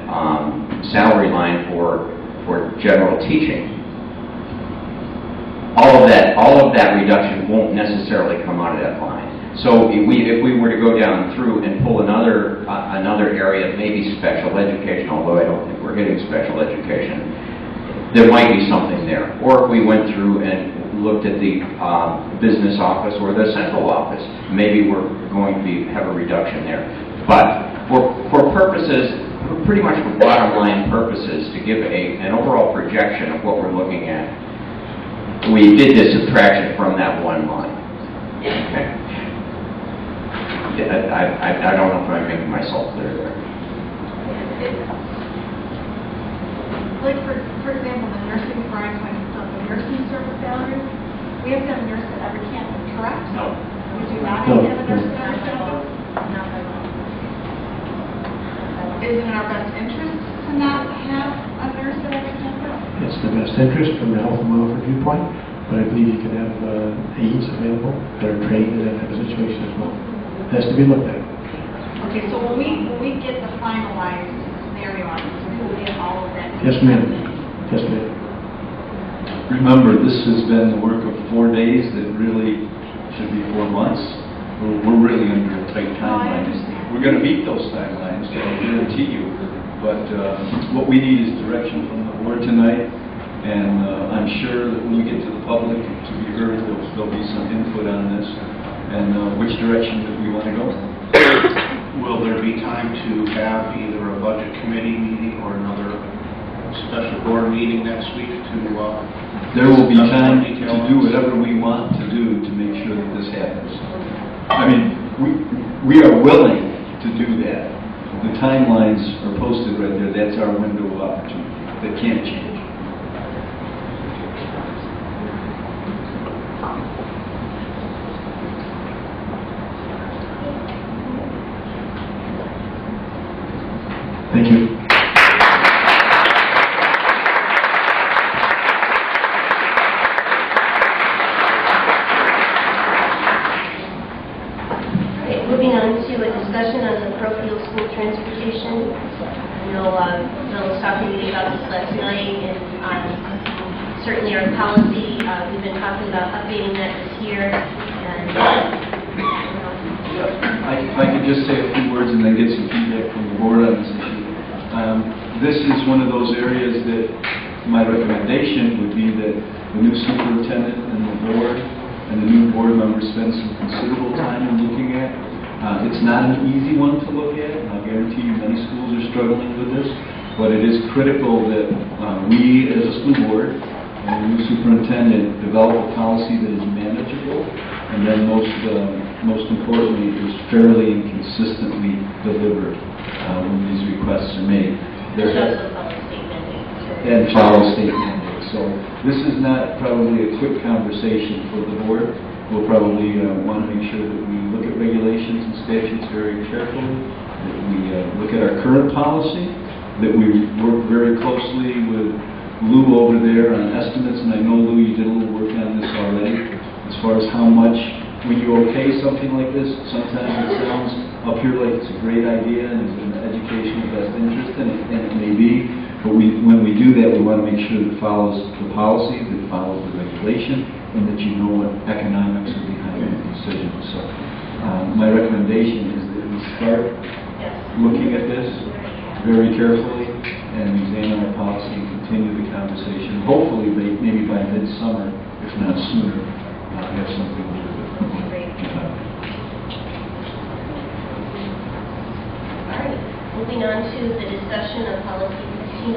G: salary line for general teaching. All of that reduction won't necessarily come out of that line. So if we were to go down through and pull another area, maybe special education, although I don't think we're hitting special education, there might be something there. Or if we went through and looked at the business office or the central office, maybe we're going to have a reduction there. But for purposes, pretty much for bottom line purposes, to give an overall projection of what we're looking at, we did this subtraction from that one line. Okay. I don't know if I'm making myself clear there.
B: Like, for example, the nursing, for the nursing service salaries, we have to have a nurse at every campus, correct?
G: No.
B: We do not have to have a nurse at every campus? Is it in our best interest to not have a nurse at every campus?
F: It's the best interest from the health and welfare viewpoint, but I believe you can have aides available that are trained in that type of situation as well. It has to be looked at.
B: Okay, so when we get the finalized scenario on this, we will get all of that.
F: Yes, ma'am. Yes, ma'am.
D: Remember, this has been the work of 4 days that really should be 4 months. We're really under a tight timeline. We're going to meet those timelines, I guarantee you. But what we need is direction from the board tonight, and I'm sure that when we get to the public to be heard, there'll be some input on this and which direction that we want to go.
H: Will there be time to have either a budget committee meeting or another special board meeting next week to
D: there will be time to do whatever we want to do to make sure that this happens. I mean, we are willing to do that. The timelines are posted right there. That's our window of opportunity. That can't change.
F: Thank you.
C: Okay, moving on to a discussion on the parochial school transportation. I know Bill was talking to me about this last night, and certainly our policy, we've been talking about updating that this year. And
D: If I could just say a few words and then get some feedback from the board on this issue. This is one of those areas that my recommendation would be that the new superintendent and the board and the new board members spend some considerable time in looking at. It's not an easy one to look at, and I'll guarantee you many schools are struggling with this, but it is critical that we as a school board and the new superintendent develop a policy that is manageable, and then most importantly is fairly and consistently delivered when these requests are made. And follow state mandates. So this is not probably a quick conversation for the board. We'll probably want to make sure that we look at regulations and statutes very carefully, that we look at our current policy, that we work very closely with Lou over there on estimates, and I know, Lou, you did a little work on this already, as far as how much, when you okay something like this, sometimes it sounds up here like it's a great idea and it's in the educational best interest, and it may be, but when we do that, we want to make sure that it follows the policy, that it follows the regulation, and that you know what economics are behind the decision. So my recommendation is that we start looking at this very carefully and examine our policy and continue the conversation. Hopefully, maybe by midsummer, if not sooner, have something to do with it.
C: All right, moving on to the discussion of policy 1511.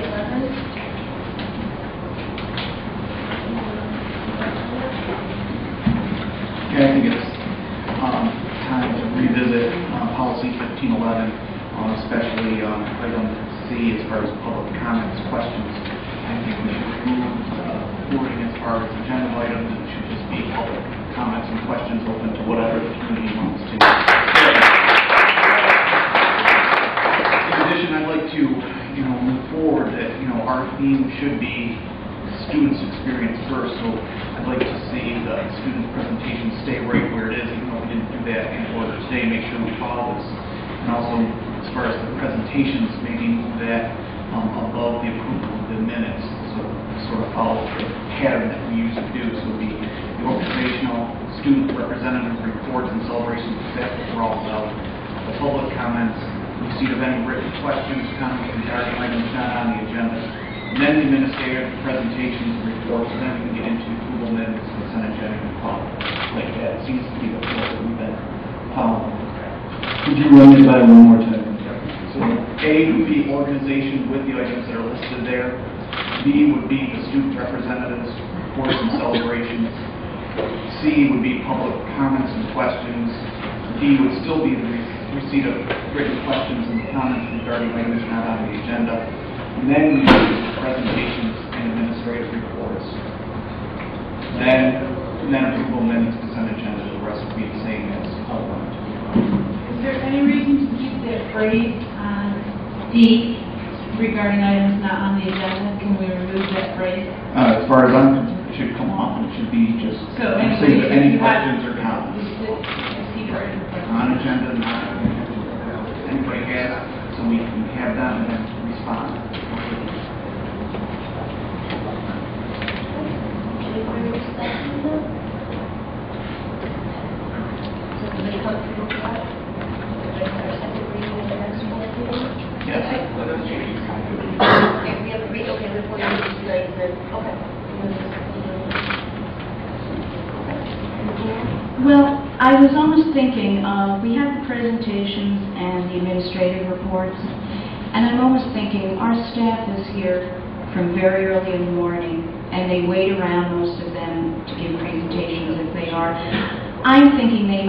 K: Yeah, I think it's time to revisit policy 1511, especially item C as far as public comments, questions. I think we should remove wording as far as agenda items. It should just be public comments and questions open to whatever the community wants to say. In addition, I'd like to, move forward that, our theme should be students' experience first. So I'd like to see the student presentation stay right where it is, even though we didn't do that in order today, make sure we follow this. And also, as far as the presentations, maybe move that above the approval of the minutes, so sort of follow the pattern that we usually do. So the organizational student representative reports and celebrations, that's what we're all about. The public comments, receipt of any written questions, comments regarding items not on the agenda. And then the administrative presentations and reports, and then we can get into approval minutes, consent agenda, and follow. Like that seems to be the flow that we've been following.
D: Could you run it by one more time?
K: So A would be organization with the items that are listed there. B would be the student representatives, reports and celebrations. C would be public comments and questions. D would still be the receipt of written questions and comments regarding items not on the agenda. And then we do presentations and administrative reports. Then approval minutes, consent agenda. The rest would be the same as outlined.
J: Is there any reason to keep that phrase on D regarding items not on the agenda? Can we remove that phrase?
K: As far as I'm concerned, it should come off. It should be just any questions or comments on agenda, not anybody has, so we can have them and then respond.
E: Well, I was almost thinking, we have the presentations and the administrative reports, and I'm almost thinking our staff is here from very early in the morning, and they wait around, most of them, to give presentations if they are. I'm thinking they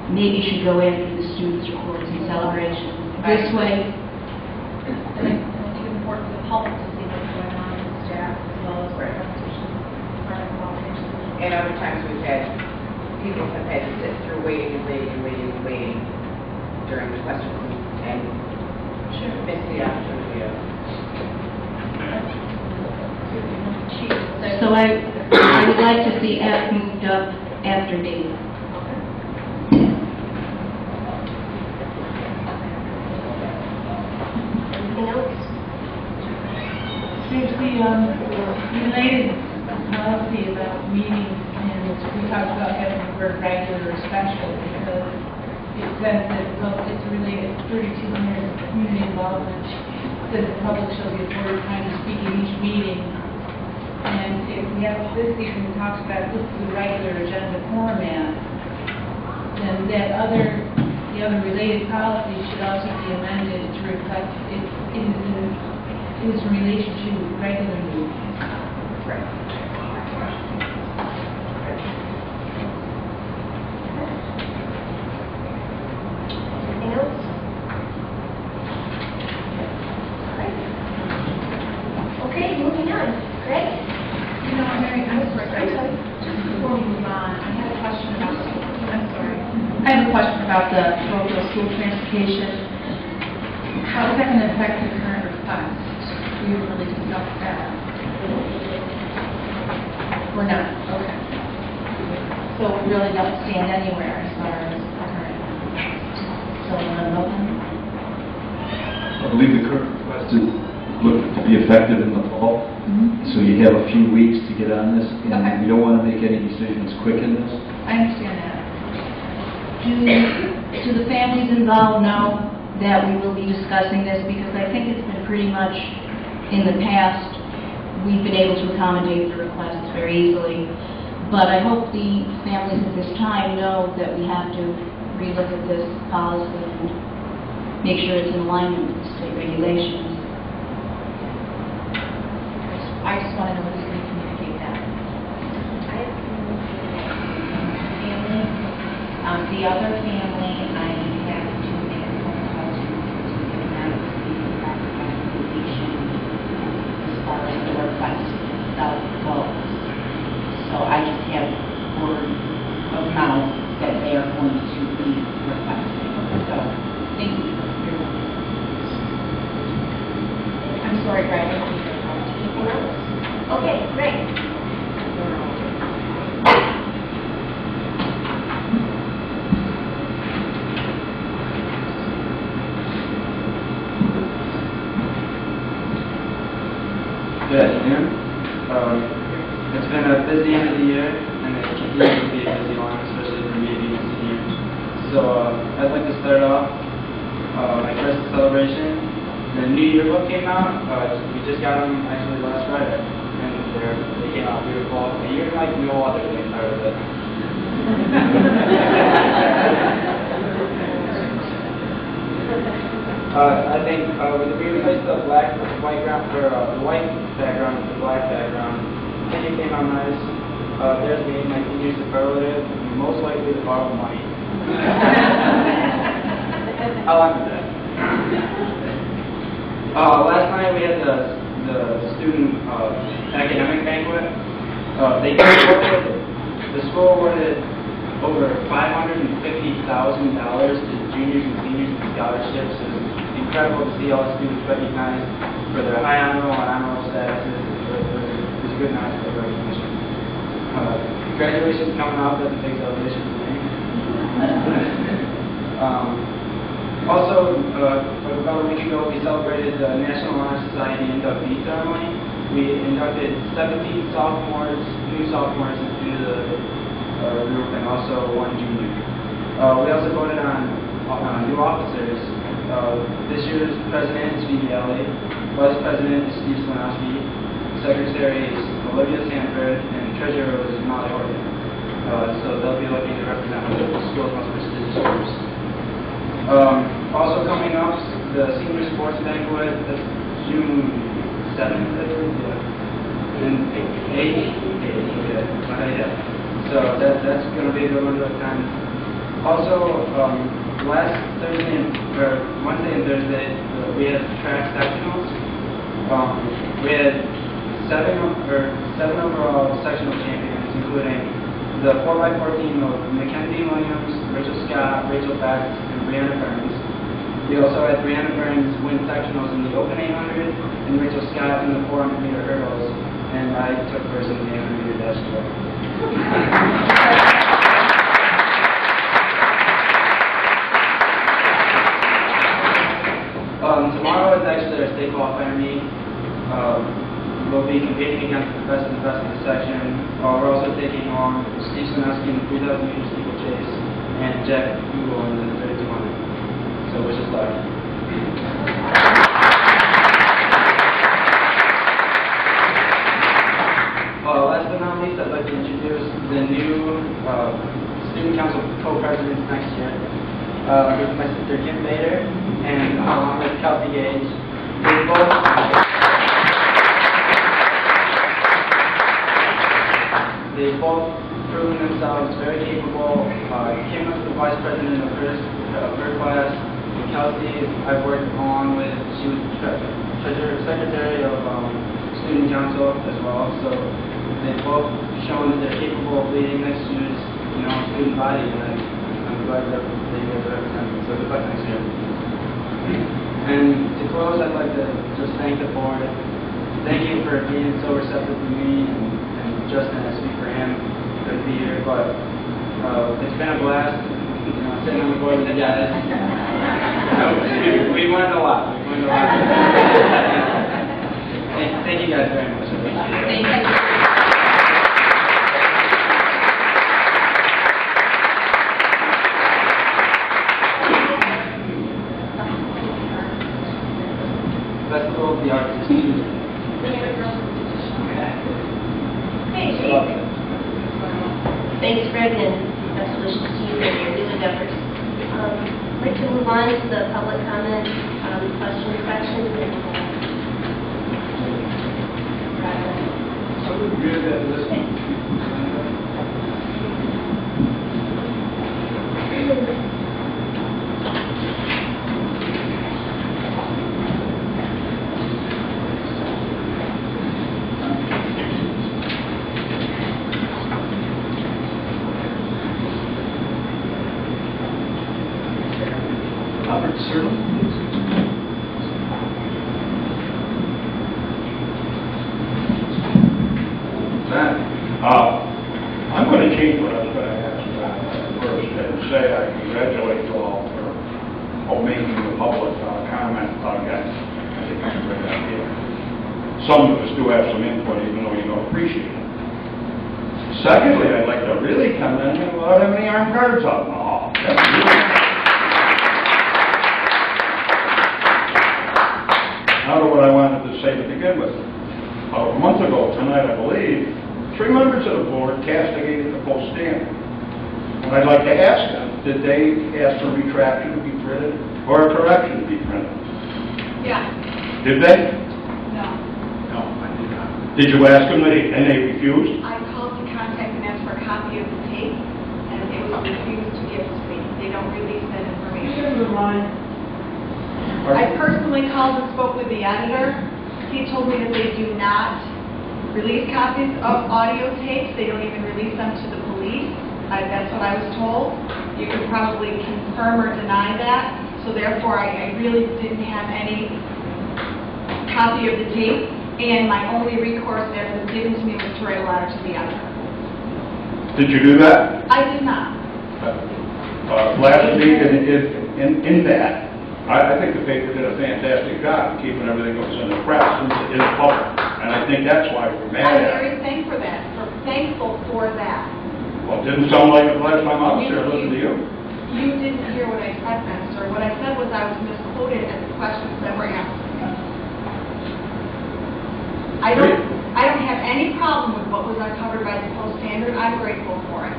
E: maybe should go after the students' reports and celebrations. This way.
B: I think it's important for the public to see what's going on in the staff as well as our presentations.
L: And other times we've had, people have had to sit through waiting during the questions and miss the opportunity of.
E: So I would like to see F moved up after D.
C: Anything else?
J: There's the related policy about meetings, and we talked about having the word regular or special because it says that it's related 3,200 community involvement, that the public shall be afforded time to speak at each meeting. And if we have this even talks about this is a regular agenda format, then the other related policy should also be amended to reflect it is in relation to regular meetings.
L: Right.
C: Anything else? All right. Okay, moving on. Greg?
B: Mary, I'm sorry. Just before we move on, I had a question about. I have a question about the parochial school transportation. How is that going to affect the current request?
J: We really discussed that. We're not, okay.
E: So we really don't stand anywhere as far as the current. So we're going to vote then?
D: I believe the current request is looking to be effective in the fall. So you have a few weeks to get on this, and
E: Okay.
D: we don't want to make any decisions quick in this.
E: I understand that. Do the families involved know that we will be discussing this? Because I think it's been pretty much, in the past, we've been able to accommodate the requests very easily. But I hope the families at this time know that we have to relook at this policy and make sure it's in alignment with the state regulations. I just want to know who's going to communicate that. Family. The other family, I have to make a phone call to announce the application as far as the request itself goes. So I just have word of mouth that they are going to be requesting. So thank you for your work. I'm sorry, Greg. Okay, great.
M: Good afternoon. It's been a busy end of the year, and it continues to be a busy one, especially for me being a senior. So I'd like to start off my first celebration. The new yearbook came out. We just got them actually last Friday, and they came out beautiful. A year like no other, the entire of it. I think we replaced the white background with the black background. I think it came out nice. There's me, my senior superlative, most likely to borrow money. I'll end with that. Last night we had the student academic banquet. The school awarded over $550,000 to juniors and seniors in scholarships. It was incredible to see all the students recognized for their high honor roll and honor roll statuses. It was a good night for recognition. Graduation's coming up. That's a big celebration for me. Also, about a week ago, we celebrated the National Honor Society inductee ceremony. We inducted 17 sophomores, new sophomores into the group, and also one junior. We also voted on new officers. This year's president is Phoebe Alley, vice president is Steve Slanowski, secretary is Olivia Sanford, and treasurer is Molly Horgan. So they'll be looking to represent one of the school's most prestigious groups. Also coming up, the senior sports banquet. That's June 7th, I believe. Yeah. And 8th. Yeah. So that's going to be a good one to attend. Also, last Wednesday and Thursday, we had track sectionals. We had seven overall sectional champions, including the 4x4 team of Mackenzie Williams, Rachel Scott, Rachel Beck, and Brianna Burns. We also had Brianna Burns win sectionals in the open 800 and Rachel Scott in the 400-meter hurdles, and I took first in the 800-meter dash throw. Tomorrow is actually our state qualifier meet. We'll be competing against the best of the section. We're also taking on Steve Slanowski in the 3,000 meter steeplechase and Jack Google in the 3200. So wish us luck. Last but not least, I'd like to introduce the new student council co-presidents next year. This is my sister Kim Bader and along with Kelsey Gage. They've both proven themselves very capable. Kim was the vice president of her class. And Kelsey, I've worked along with. She was secretary of student council as well. So they've both shown that they're capable of leading next year's, student body, and I'm glad that they get to represent. So good luck next year. And to close, I'd like to just thank the board thank you for being so receptive to me, and Justin, I speak for him, couldn't be here, but it's been a blast, sitting on the board with you guys. We learned a lot. Thank you guys very much.
E: Thank you.
M: Festival of the Arts is Tuesday.
E: Hey, thanks, Greg, and best wishes to you and your new endeavors. I'd like to move on to the public comment question section.
N: I'm going to change what I was going to ask first and say I congratulate you all for making the public comment again. I think it's a great idea. Some of us do have some input even though you don't appreciate it. Secondly, I'd like to really commend you without having any armed guards out in the hall. Now to what I wanted to say to begin with. A month ago tonight, I believe, 3 members of the board castigated the post standard. And I'd like to ask them, did they ask for retraction to be printed or a correction to be printed?
B: Yeah.
N: Did they?
B: No.
N: No, I did not. Did you ask them and they refused?
B: I called to contact and asked for a copy of the tape, and it was refused to give to me. They don't release that information. I personally called and spoke with the editor. He told me that they do not release copies of audio tapes. They don't even release them to the police. That's what I was told. You could probably confirm or deny that. So therefore, I really didn't have any copy of the tape. And my only recourse that was given to me was to write a letter to the editor.
N: Did you do that?
B: I did not.
N: Last week in that, I think the paper did a fantastic job of keeping everything that was in the press in the public. And I think that's why we're mad
B: I'm
N: at
B: very
N: it.
B: thankful for that.
N: Well, it didn't sound like it the last time I was here listening to you.
B: You didn't hear what I said, then, sir. What I said was I was misquoted at the questions that were asked. I don't have any problem with what was uncovered by the Post Standard. I'm grateful for it.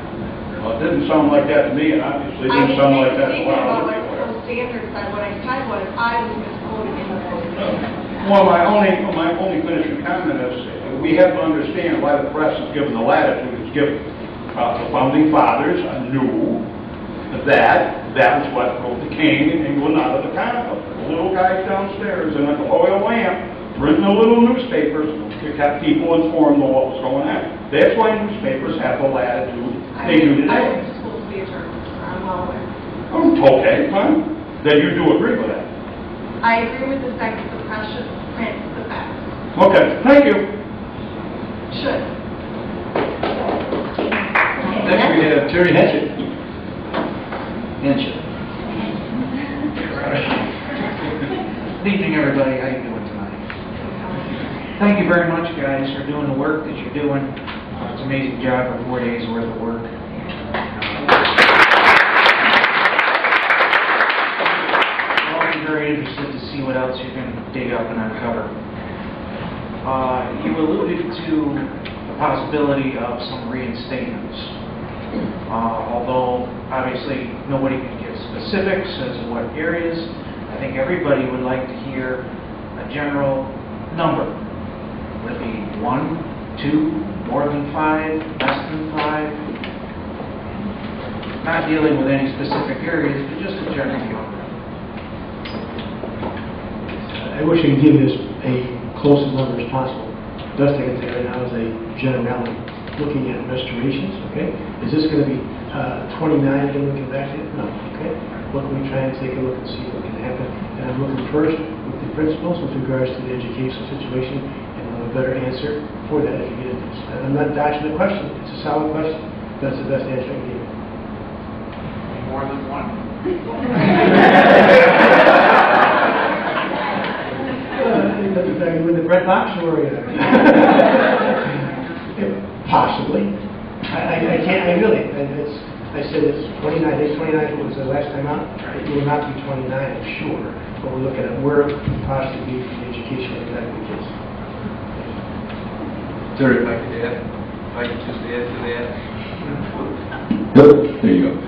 N: Well, it didn't sound like that to me, and obviously it didn't sound like that to a lot of other people.
B: Post Standard said. What I said was I was misquoted in the Post Standard.
N: Well, my only finishing comment is we have to understand why the press is given the latitude it's given. The founding fathers knew that was what drove the king in England out of the continent. The little guys downstairs in an oil lamp, written the little newspapers to keep people informed of what was going on. That's why newspapers have the latitude they do today.
B: I went to school to be a journalist. I'm well aware.
N: Okay, fine. Then you do agree with that.
B: I agree with the fact that the press should print the facts.
N: Okay, thank you.
B: Should.
D: Next we have Terry Henschel.
O: Good evening, everybody. How you doing tonight? Thank you very much, guys, for doing the work that you're doing. It's an amazing job for 4 days worth of work. I'll be very interested to see what else you can dig up and uncover. You alluded to the possibility of some reinstatements. Although, obviously, nobody can give specifics as to what areas, I think everybody would like to hear a general number. Would it be 1, 2, more than 5, less than 5? Not dealing with any specific areas, but just a general number.
F: I wish I could give this a close number as possible. The best I can say right now is a generality. Looking at restorations, okay? Is this going to be 29 and we come back to it? No, okay? What can we try and take a look and see what can happen? And I'm looking first with the principals with regards to the educational situation and a better answer for that if you get it. I'm not dodging the question. It's a solid question. That's the best answer I can give you.
G: More than one.
F: With the bread box or possibly. I can't. I really. I said it's 29. I think 29 was the last time out. It will not be 29, I'm sure. But we're looking at where it could possibly be for the education of the kids.
D: Terry, if I could add, if I could just add to that. Good. There you go.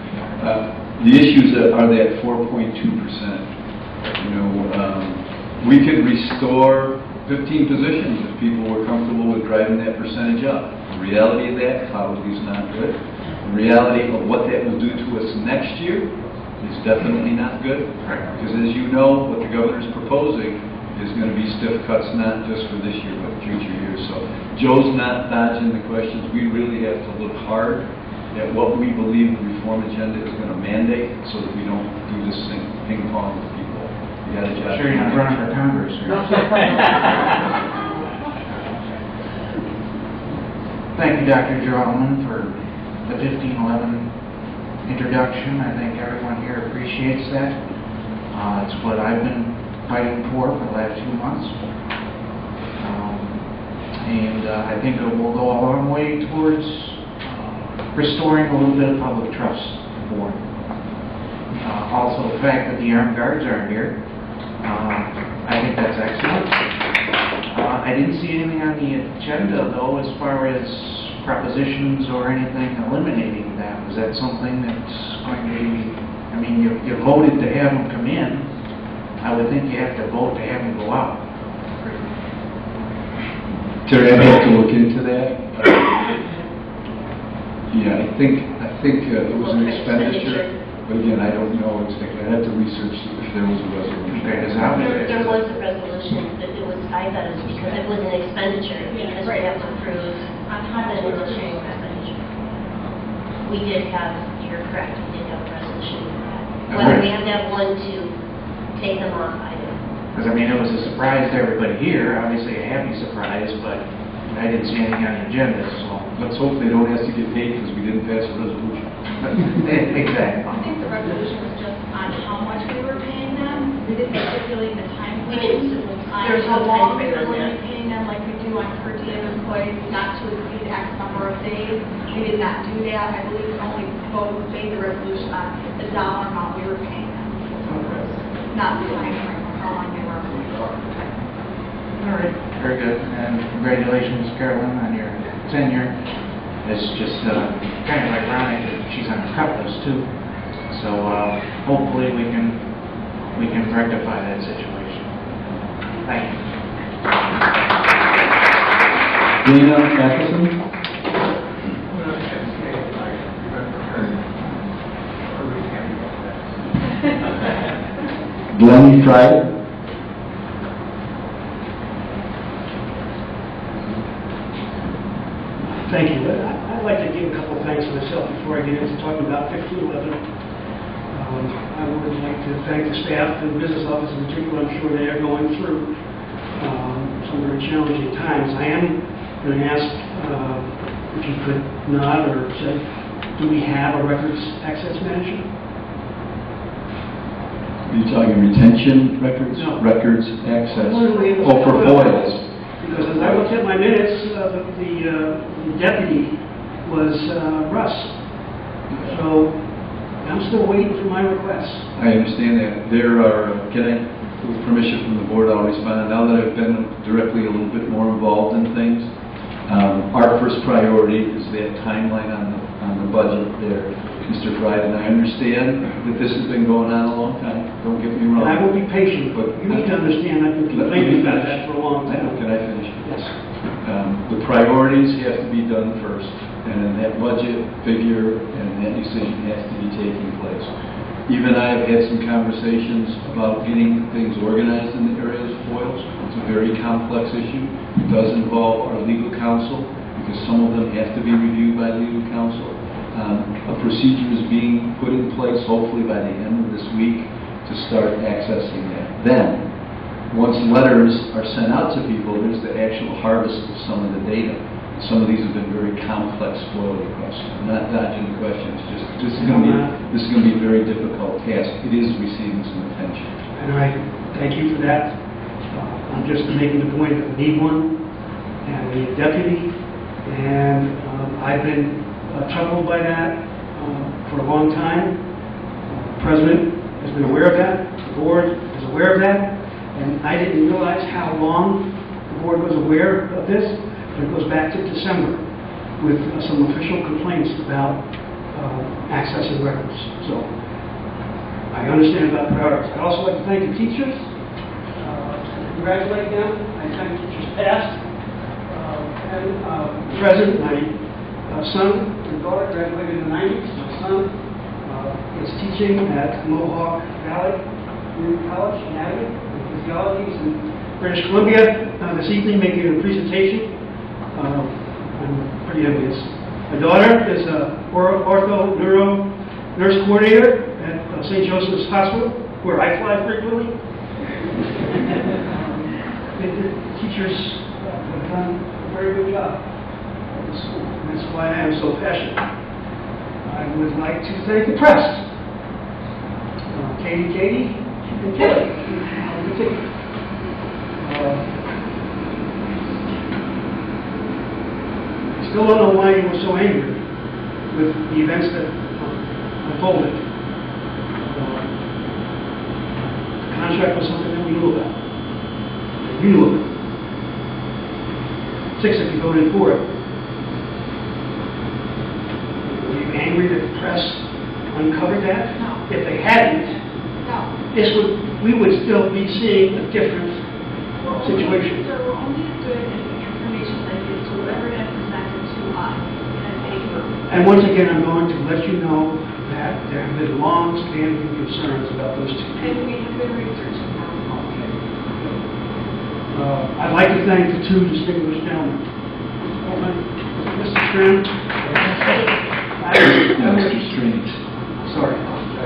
D: The issues are that 4.2%. We could restore 15 positions if people were comfortable with driving that percentage up. The reality of that probably is not good. The reality of what that will do to us next year is definitely not good. Because as you know, what the governor is proposing is going to be stiff cuts, not just for this year, but future years. So Joe's not dodging the questions. We really have to look hard at what we believe the reform agenda is going to mandate so that we don't do this thing ping pong with people. You got a job.
O: Sure, you're not running for Congress. Thank you, Dr. Geralman, for the 1511 introduction. I think everyone here appreciates that. It's what I've been fighting for the last few months. And I think it will go a long way towards restoring a little bit of public trust for it. Also, the fact that the armed guards aren't here, I think that's excellent. I didn't see anything on the agenda, though, as far as propositions or anything eliminating that. Is that something that's going to be, I mean, you voted to have them come in. I would think you have to vote to have them go out.
D: Terry, I'd have to look into that. Yeah, I think it was an expenditure. But again, I don't know exactly. I had to research if there was a resolution.
C: There was a resolution, but I thought it was because it was an expenditure, because we have to approve the administrative expenditure. We did have, you're correct, we did have a resolution for that. Whether we have to have one to take them off, I don't know.
O: Because, I mean, it was a surprise to everybody here, obviously a happy surprise, but I didn't see anything on the agenda, so.
D: Let's hope they don't have to get paid because we didn't pass a resolution.
O: Exactly.
B: I think the resolution was just on how much we were paying them. We didn't stipulate the time
C: We
B: frame.
C: didn't.
B: There's
C: no
B: how long
C: time
B: we
C: frame
B: were
C: on
B: going to
C: that.
B: be paying them, like we do on per diem employees, not to exceed X number of days. We did not do that. I believe we only made the resolution on the dollar amount we were paying them. Not the time frame of how long they were employed for.
O: All right, very good. And congratulations, Carolyn, on your tenure. It's just kind of ironic that she's on the cut list too. So hopefully we can rectify that situation. Thank you.
D: Dana Matheson? Glenn Fryer?
F: Thank you. I'd like to give a couple of thanks myself before I get into talking about 1511. I would like to thank the staff, the business office in particular. I'm sure they are going through some very challenging times. I am going to ask if you could nod or say, do we have a records access manager?
D: Are you talking retention records?
F: No.
D: Records access?
F: Oh,
D: for FOILs.
F: Because as I looked at my minutes, the deputy was Russ. So I'm still waiting for my request.
D: I understand that. There are, with permission from the board, I'll respond. Now that I've been directly a little bit more involved in things, our first priority is that timeline on the budget there, Mr. Fried, and I understand that this has been going on a long time. Don't get me wrong.
F: And I will be patient, but you need to understand I've been complaining about that for a long time.
D: Can I finish?
F: Yes.
D: The priorities have to be done first, and then that budget figure and that decision has to be taking place. Even I have had some conversations about getting things organized in the areas of FOILs. It's a very complex issue. It does involve our legal counsel, because some of them have to be reviewed by legal counsel. A procedure is being put in place, hopefully by the end of this week, to start accessing that. Then, once letters are sent out to people, there's the actual harvest of some of the data. Some of these have been very complex FOIL requests. I'm not dodging the questions. Just this is going to be a very difficult task. It is receiving some attention.
F: And I thank you for that. I'm just making the point that we need one, and we need a deputy. And I've been troubled by that for a long time. The President has been aware of that. The board is aware of that. And I didn't realize how long the board was aware of this, but it goes back to December with some official complaints about accessing records. So I understand about priorities. I'd also like to thank the teachers, congratulate them. I thank teachers past and present. My son and daughter graduated in the 90s. My son is teaching at Mohawk Valley Community College in Abbott. Physiology in British Columbia this evening, making a presentation. I'm pretty envious. My daughter is a ortho neuro nurse coordinator at St. Joseph's Hospital, where I fly frequently. The teachers have done a very good job at the school. And that's why I am so passionate. I would like to thank the press. Katie, and Kelly. I still don't know why you were so angry with the events that unfolded. The contract was something that we knew about. You knew of it. 6 of you voted for it. Were you angry that the press uncovered that?
B: No.
F: If they hadn't, we would still be seeing a different situation.
B: So we're only as good as the information that is to whatever got presented to us in a paper.
F: And once again, I'm going to let you know that there have been long-standing concerns about those two people.
B: And we have been researching them.
F: I'd like to thank the two distinguished gentlemen. Mr. Strand.
D: Mr. Strange.
F: Sorry.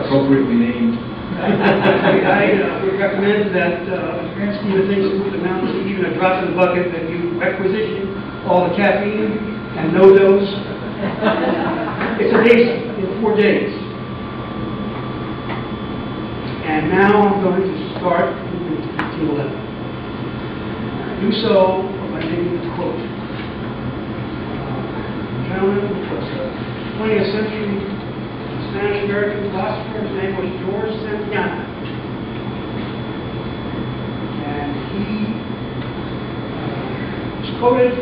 D: Appropriately named.
F: I would recommend that Grant Stephen thinks it would amount to even a drop in the bucket that you requisition all the caffeine and no dose. It's a day in 4 days. And now I'm going to start with 1511. I do so by taking the quote. Gentleman, which was a 20th century Spanish-American philosopher. His name was George Santayana. And he was quoted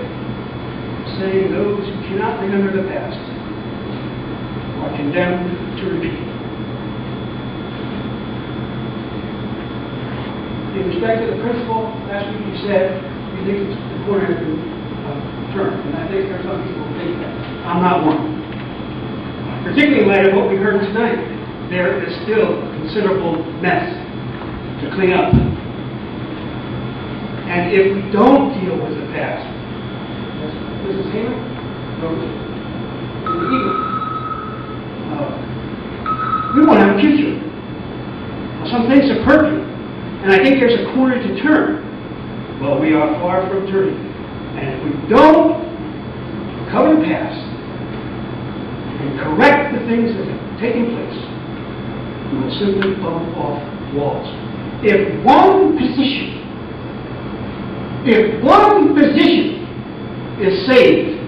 F: saying, "Those who cannot remember the past are condemned to repeat." In respect to the principle, last week you said you think the corner has been turned. And I think there are some people who think that. I'm not one. Particularly in light of what we heard tonight, there is still a considerable mess to clean up. And if we don't deal with the past, as Mrs. Hamer wrote in the Eagle, we won't have a future. Well, some things are perfect, and I think there's a corner to turn. Well, we are far from turning. And if we don't recover the past, and correct the things that have taken place, we will simply bump off walls. If one position is saved,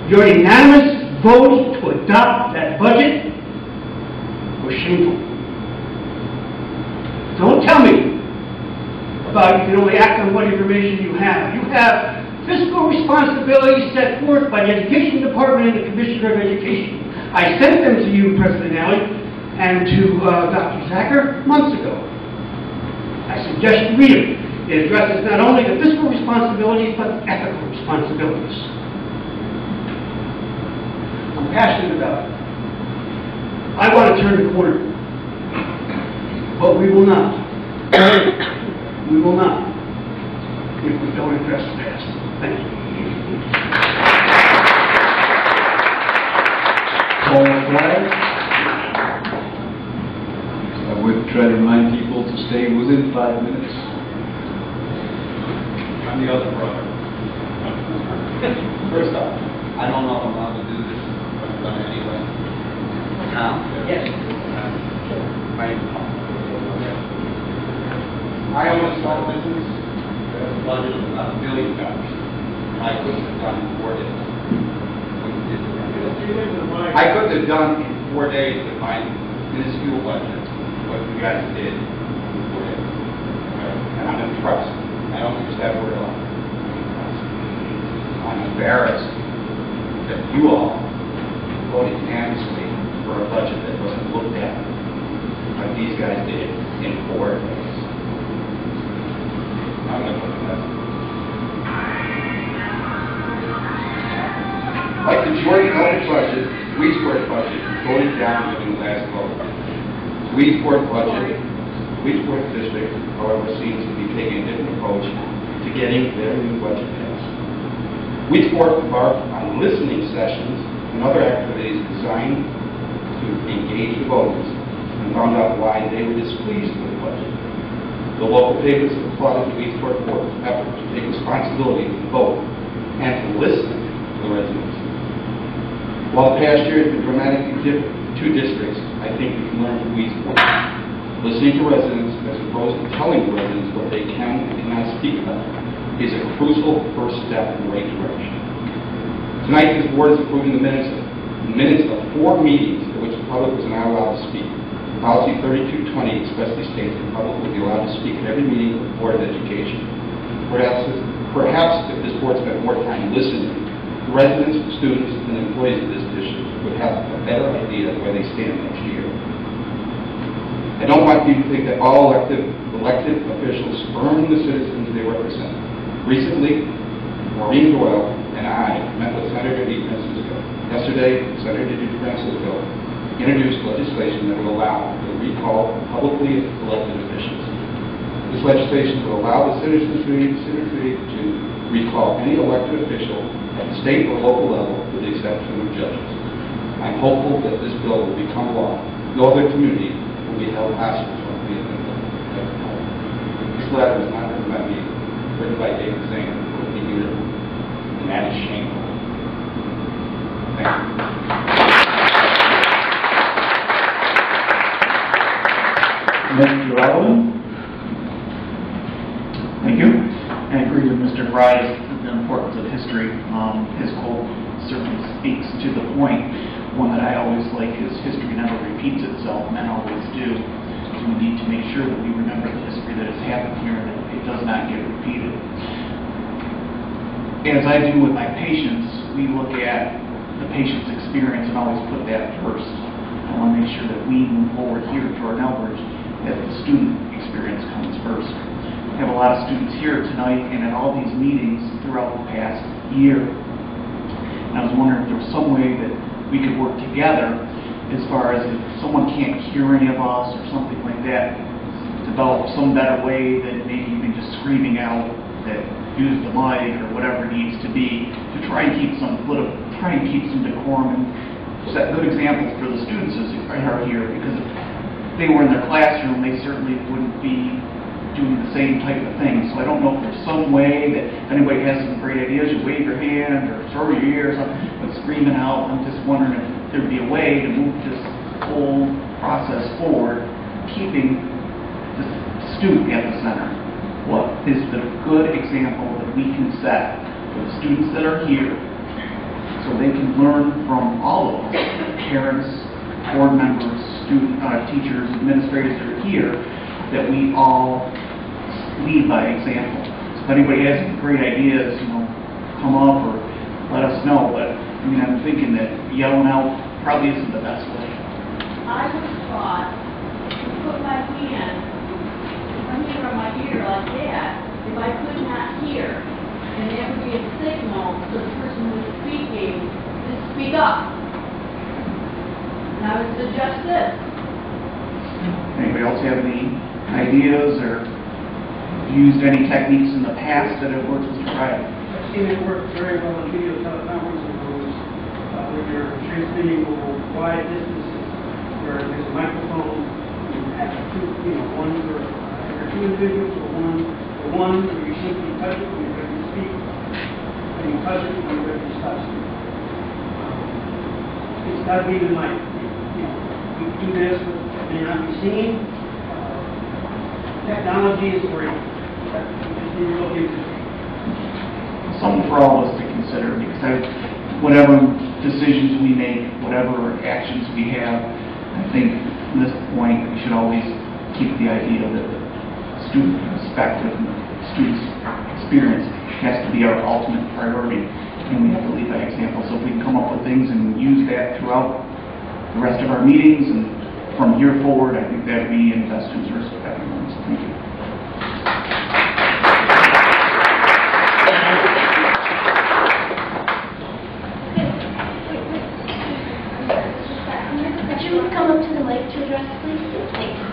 F: your unanimous vote to adopt that budget was shameful. Don't tell me about you can only act on what information you have. You have fiscal responsibilities set forth by the Education Department and the Commissioner of Education. I sent them to you, President Alley, and to Dr. Zacher months ago. I suggest you read it. It addresses not only the fiscal responsibilities, but the ethical responsibilities. I'm passionate about it. I want to turn the corner. But we will not. We will not if we don't address the past. Thank you.
D: I would try to remind people say within 5 minutes.
P: I'm the other brother. First off, I don't know if I'm allowed to do this, but I'm going to anyway.
A: Tom?
P: Yes. My name's Tom. I own a small business that has a budget of about $1 billion. I couldn't have done in 4 days. I couldn't have done in 4 days with my minuscule budget what you guys did in 4 days. And I'm impressed. I don't use that word a lot. I'm embarrassed that you all voted unanimously for a budget that wasn't looked at like these guys did in 4 days. I'm going to put that. Like the Jordan Elder budget, Weedsport budget voted down during the last vote. Weedsport budget, Weedsport district, however, seems to be taking a different approach to getting their new budget passed. Weedsport embarked on listening sessions and other activities designed to engage the voters and found out why they were displeased with the budget. The local papers applauded the Weedsport board's effort to take responsibility for the vote and to listen to the residents. While the past year has been dramatically different in 2 districts, I think we can learn from Weedsport. Listening to residents as opposed to telling residents what they can and cannot speak about is a crucial first step in the right direction. Tonight, this board is approving the minutes of 4 meetings at which the public was not allowed to speak. Policy 3220 expressly states the public will be allowed to speak at every meeting of the Board of Education. Perhaps if this board spent more time listening, the residents, students, and employees of this district would have a better idea of where they stand next year. I don't want you to think that all elected officials spurn the citizens they represent. Recently, Maureen Doyle and I met with Senator DeFrancisco. Yesterday, Senator DeFrancisco introduced legislation that will allow the recall of publicly elected officials. This legislation will allow the citizenry to recall any elected official at the state or local level with the exception of judges. I'm hopeful that this bill will become law. No other community will be held hostage from being This letter is not written by me, written by David Zane, and that is shameful. Thank you.
K: Mr. Relevant. Thank you. I agree with Mr. Fry's the importance of history. His quote certainly speaks to the point. One that I always like is history never repeats itself, men always do. So we need to make sure that we remember the history that has happened here and that it does not get repeated. As I do with my patients, we look at the patient's experience and always put that first. I want to make sure that we move forward here at Jordan Elbridge that the student experience comes first. I have a lot of students here tonight and at all these meetings throughout the past year. And I was wondering if there was some way that we could work together as far as if someone can't hear any of us or something like that, develop some better way than maybe even just screaming out that use the mic or whatever it needs to be to try and keep some decorum and set good examples for the students as are here, because if they were in their classroom, they certainly wouldn't be doing the same type of thing. So I don't know if there's some way that if anybody has some great ideas, you wave your hand or throw your ear or something, but screaming out. I'm just wondering if there'd be a way to move this whole process forward, keeping the student at the center. What is the good example that we can set for the students that are here so they can learn from all of us, parents, board members, teachers, administrators that are here, that we all lead by example. So if anybody has any great ideas, come up or let us know. But I mean, I'm thinking that yelling out probably isn't the best way.
C: I was taught to put my hand on my ear like that if I could not hear, and that would be a signal to the person who is speaking to speak up. And I would suggest this.
K: Anybody else have any ideas or used any techniques in the past that have worked, Mr. Pryor?
F: I've seen it work very well in video teleconferencing rooms when you're transmitting over wide distances, where there's a microphone, you have one for two individuals or one? The one where you simply touch it when you're ready to speak, and you touch it when you're ready to stop speaking. It's got to be the mic. You do this, and you're not be seen. Technology is great. You just need to look into it.
K: Something for all of us to consider, because whatever decisions we make, whatever actions we have, I think from this point we should always keep the idea that the student perspective and the student's experience has to be our ultimate priority, and we have to lead by example. So if we can come up with things and use that throughout the rest of our meetings and from here forward, I think that would be in the best interest of everyone. So thank you.
C: Could you come up to the mic to address, please? Thank you.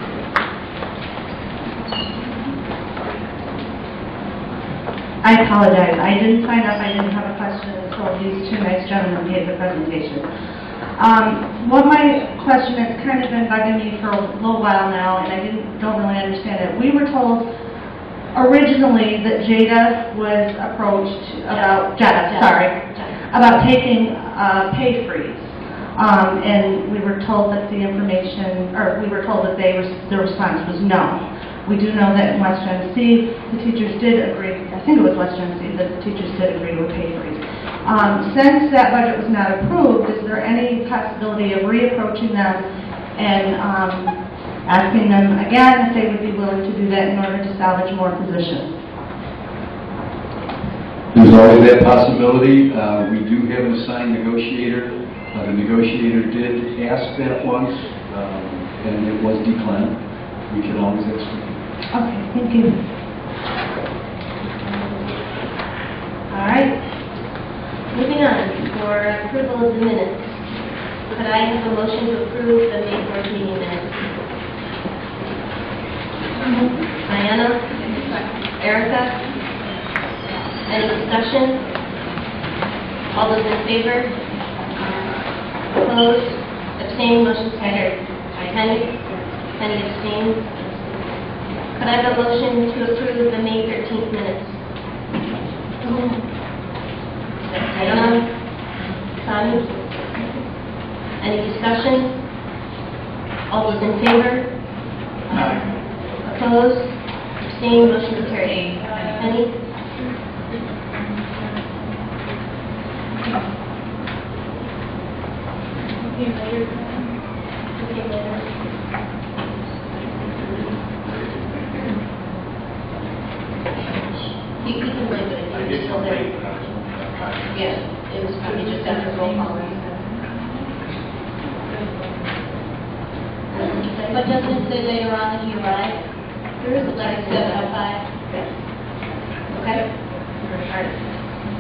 Q: I apologize. I didn't sign up. I didn't have a question until these two nice gentlemen gave the presentation. What my question has kind of been bugging me for a little while now, and I don't really understand it. We were told originally that Jada was approached about about taking a pay freeze. And we were told that the response was no. We do know that in West Genesee, the teachers did agree, I think it was West Genesee, that the teachers did agree to a pay freeze. Since that budget was not approved, is there any possibility of reapproaching them and asking them again if they would be willing to do that in order to salvage more positions?
D: There's always that possibility. We do have an assigned negotiator. The negotiator did ask that once, and it was declined. We can always ask for it.
Q: Okay, thank you.
C: All right. Moving on, for approval of the minutes. Could I have a motion to approve the May 4th meeting minutes? Diana? Erica? Any discussion? All those in favor? Opposed? Abstained? Motion carried. Penny abstained. Could I have a motion to approve the May 13th minutes? Diana? Connie? Any discussion? All those in favor? Opposed? Abstained? Motion carried. Penny? Okay, later. You can wait, but if you're still there. Yeah, it was probably just after roll call.
E: But doesn't it say later on that he arrived? There is a like 7:05.
C: Okay? All right.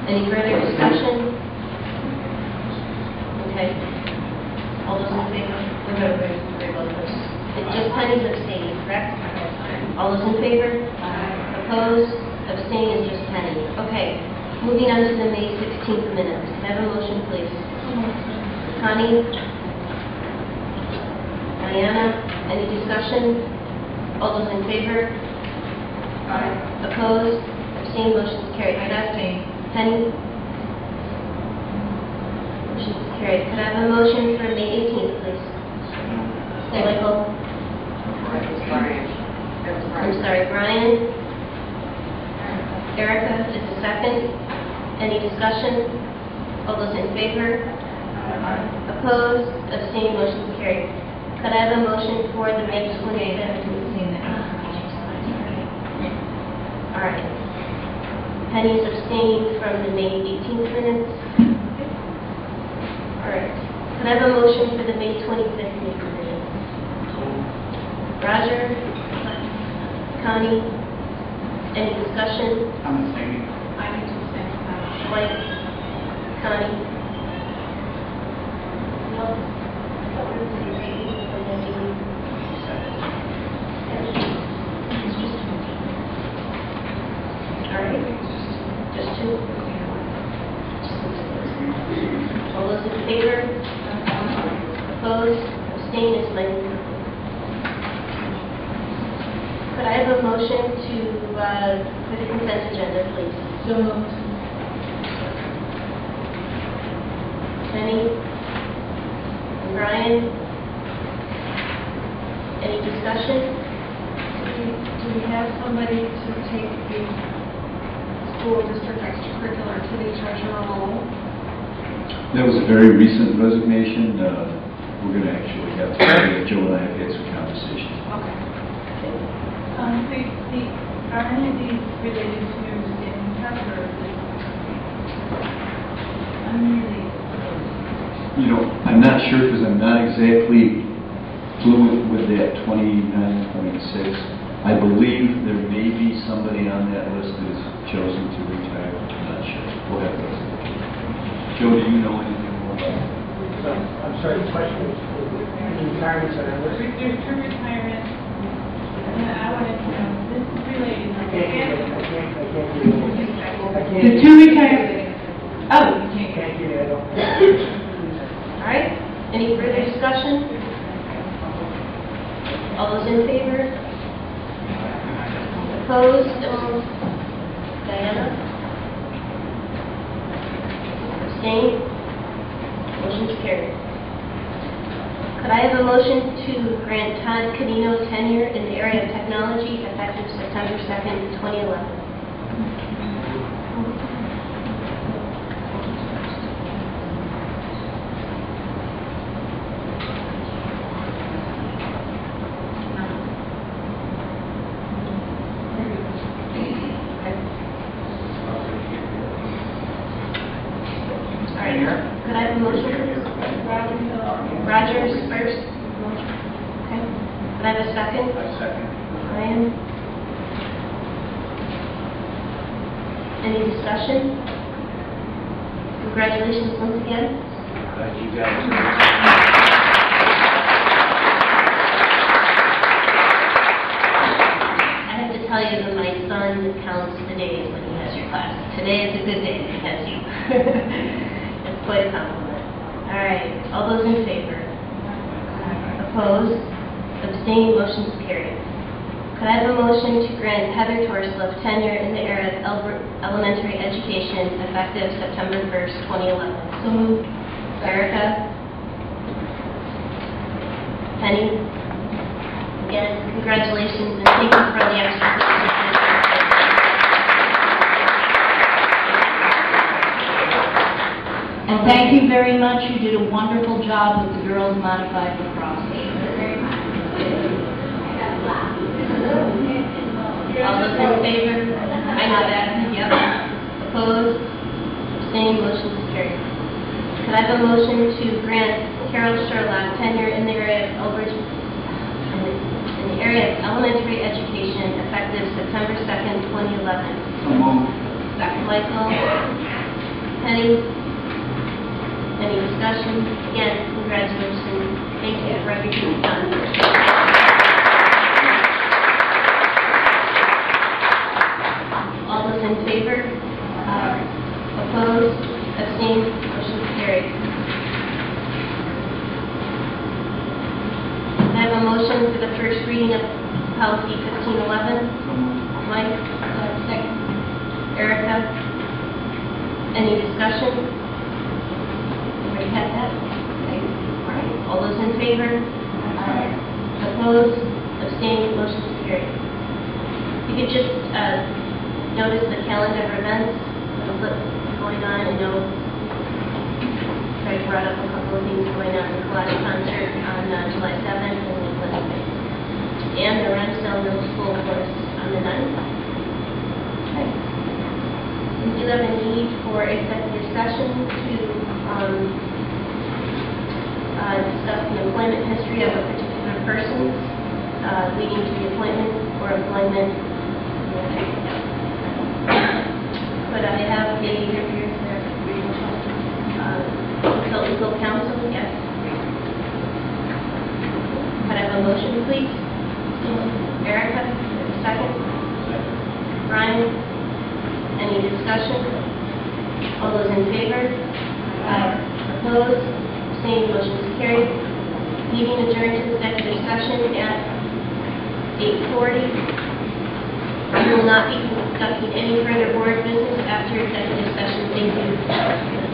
C: Any further discussion? Okay. All those in favor? We're both first. It's just Penny's abstaining, correct? All those in favor? Opposed? Abstain is just Penny. Okay. Moving on to the May 16th minutes. Can I have a motion, please? Connie? Diana? Any discussion? All those in favor? Opposed? Abstain, motion is carried. Penny? Motion is carried. Could I have a motion for May 18th, please? Michael? I'm sorry, Brian? Erica is the second. Any discussion? All those in favor? Opposed? Abstained? Motion is carried. Could I have a motion for the May 27th? All right. Penny's abstained from the May 18th minutes. All right. Could I have a motion for the May 25th minutes? Roger? Connie? Any discussion?
K: I'm abstaining.
E: I need to say
C: Mike? Connie? No? All right. Just two? All those in favor? Opposed? Abstain is Mike. Could I have a a motion to, for the consent agenda, please?
J: So moved.
C: Penny? And Brian? Any discussion?
B: Do we have somebody to take the school district extracurricular activity treasurer role?
D: That was a very recent resignation. We're going to actually have to, Joe and I have had some conversations.
B: Okay.
J: Are any of these related to your standing treasurer? I'm really...
D: You know, I'm not sure because I'm not exactly fluent with that 29.6. I believe there may be somebody on that list that has chosen to retire. I'm not sure. We'll have to listen. Joe, do you know anything more about it?
F: I'm sorry, the question is, the retirements that I was...
J: There's two retirements. I wanted to know, this is related.
F: I can't give you.
J: The two retirements. Oh, you
F: Can't give you, I don't.
C: All right, any further discussion? All those in favor? Opposed? Diana? Abstained? Motion's carried. Could I have a motion to grant Todd Canino tenure in the area of technology effective September 2nd, 2011? All right. Could I have a motion? Rogers first. Okay. Could I have a second?
G: Second.
C: Ryan? Any discussion? Congratulations once again.
G: Thank you guys.
C: I have to tell you that my son counts the days when he has your class. Today is a good day that he has you. It's quite a compliment. All right, all those in favor? Opposed? Abstained? Motion's carried. Could I have a motion to grant Heather Torslip tenure in the area of elementary education effective September 1st, 2011?
J: So moved.
C: Erica? Penny? Again, congratulations and thank you for all the extra.
E: And thank you very much. You did a wonderful job with the girls' modified lacrosse.
C: All those in favor? I know that. Yep. Opposed? Abstained? Motion is carried. Could I have a motion to grant Carol Sherlock tenure in the area of elementary education effective September 2nd, 2011?
D: So moved.
C: Dr. Michael? Penny? Any discussion? Again, congratulations. Thank you for everything you've done. All those in favor? Opposed? Abstained? Motion carried. I have a motion for the first reading of policy 1511. Mike? Second. Erica? Any discussion? Already had that? Okay. All right. All those in favor? Opposed? Abstained? Motion is carried. You could just notice the calendar of events going on. I know Craig brought up a couple of things going on. The Colada concert on July 7th and the Ramsdale Middle School course on the 9th. Okay. We do have a need for executive session to discuss the employment history of a particular person, leading to the appointment or employment. Could I have the legal counsel? Yes. Could I have a motion, please? Erica, second. Brian, any discussion? All those in favor? Opposed? Abstained? Motion is carried. Meeting adjourned to executive session at 8:40. We will not be conducting any further board business after executive session. Thank you.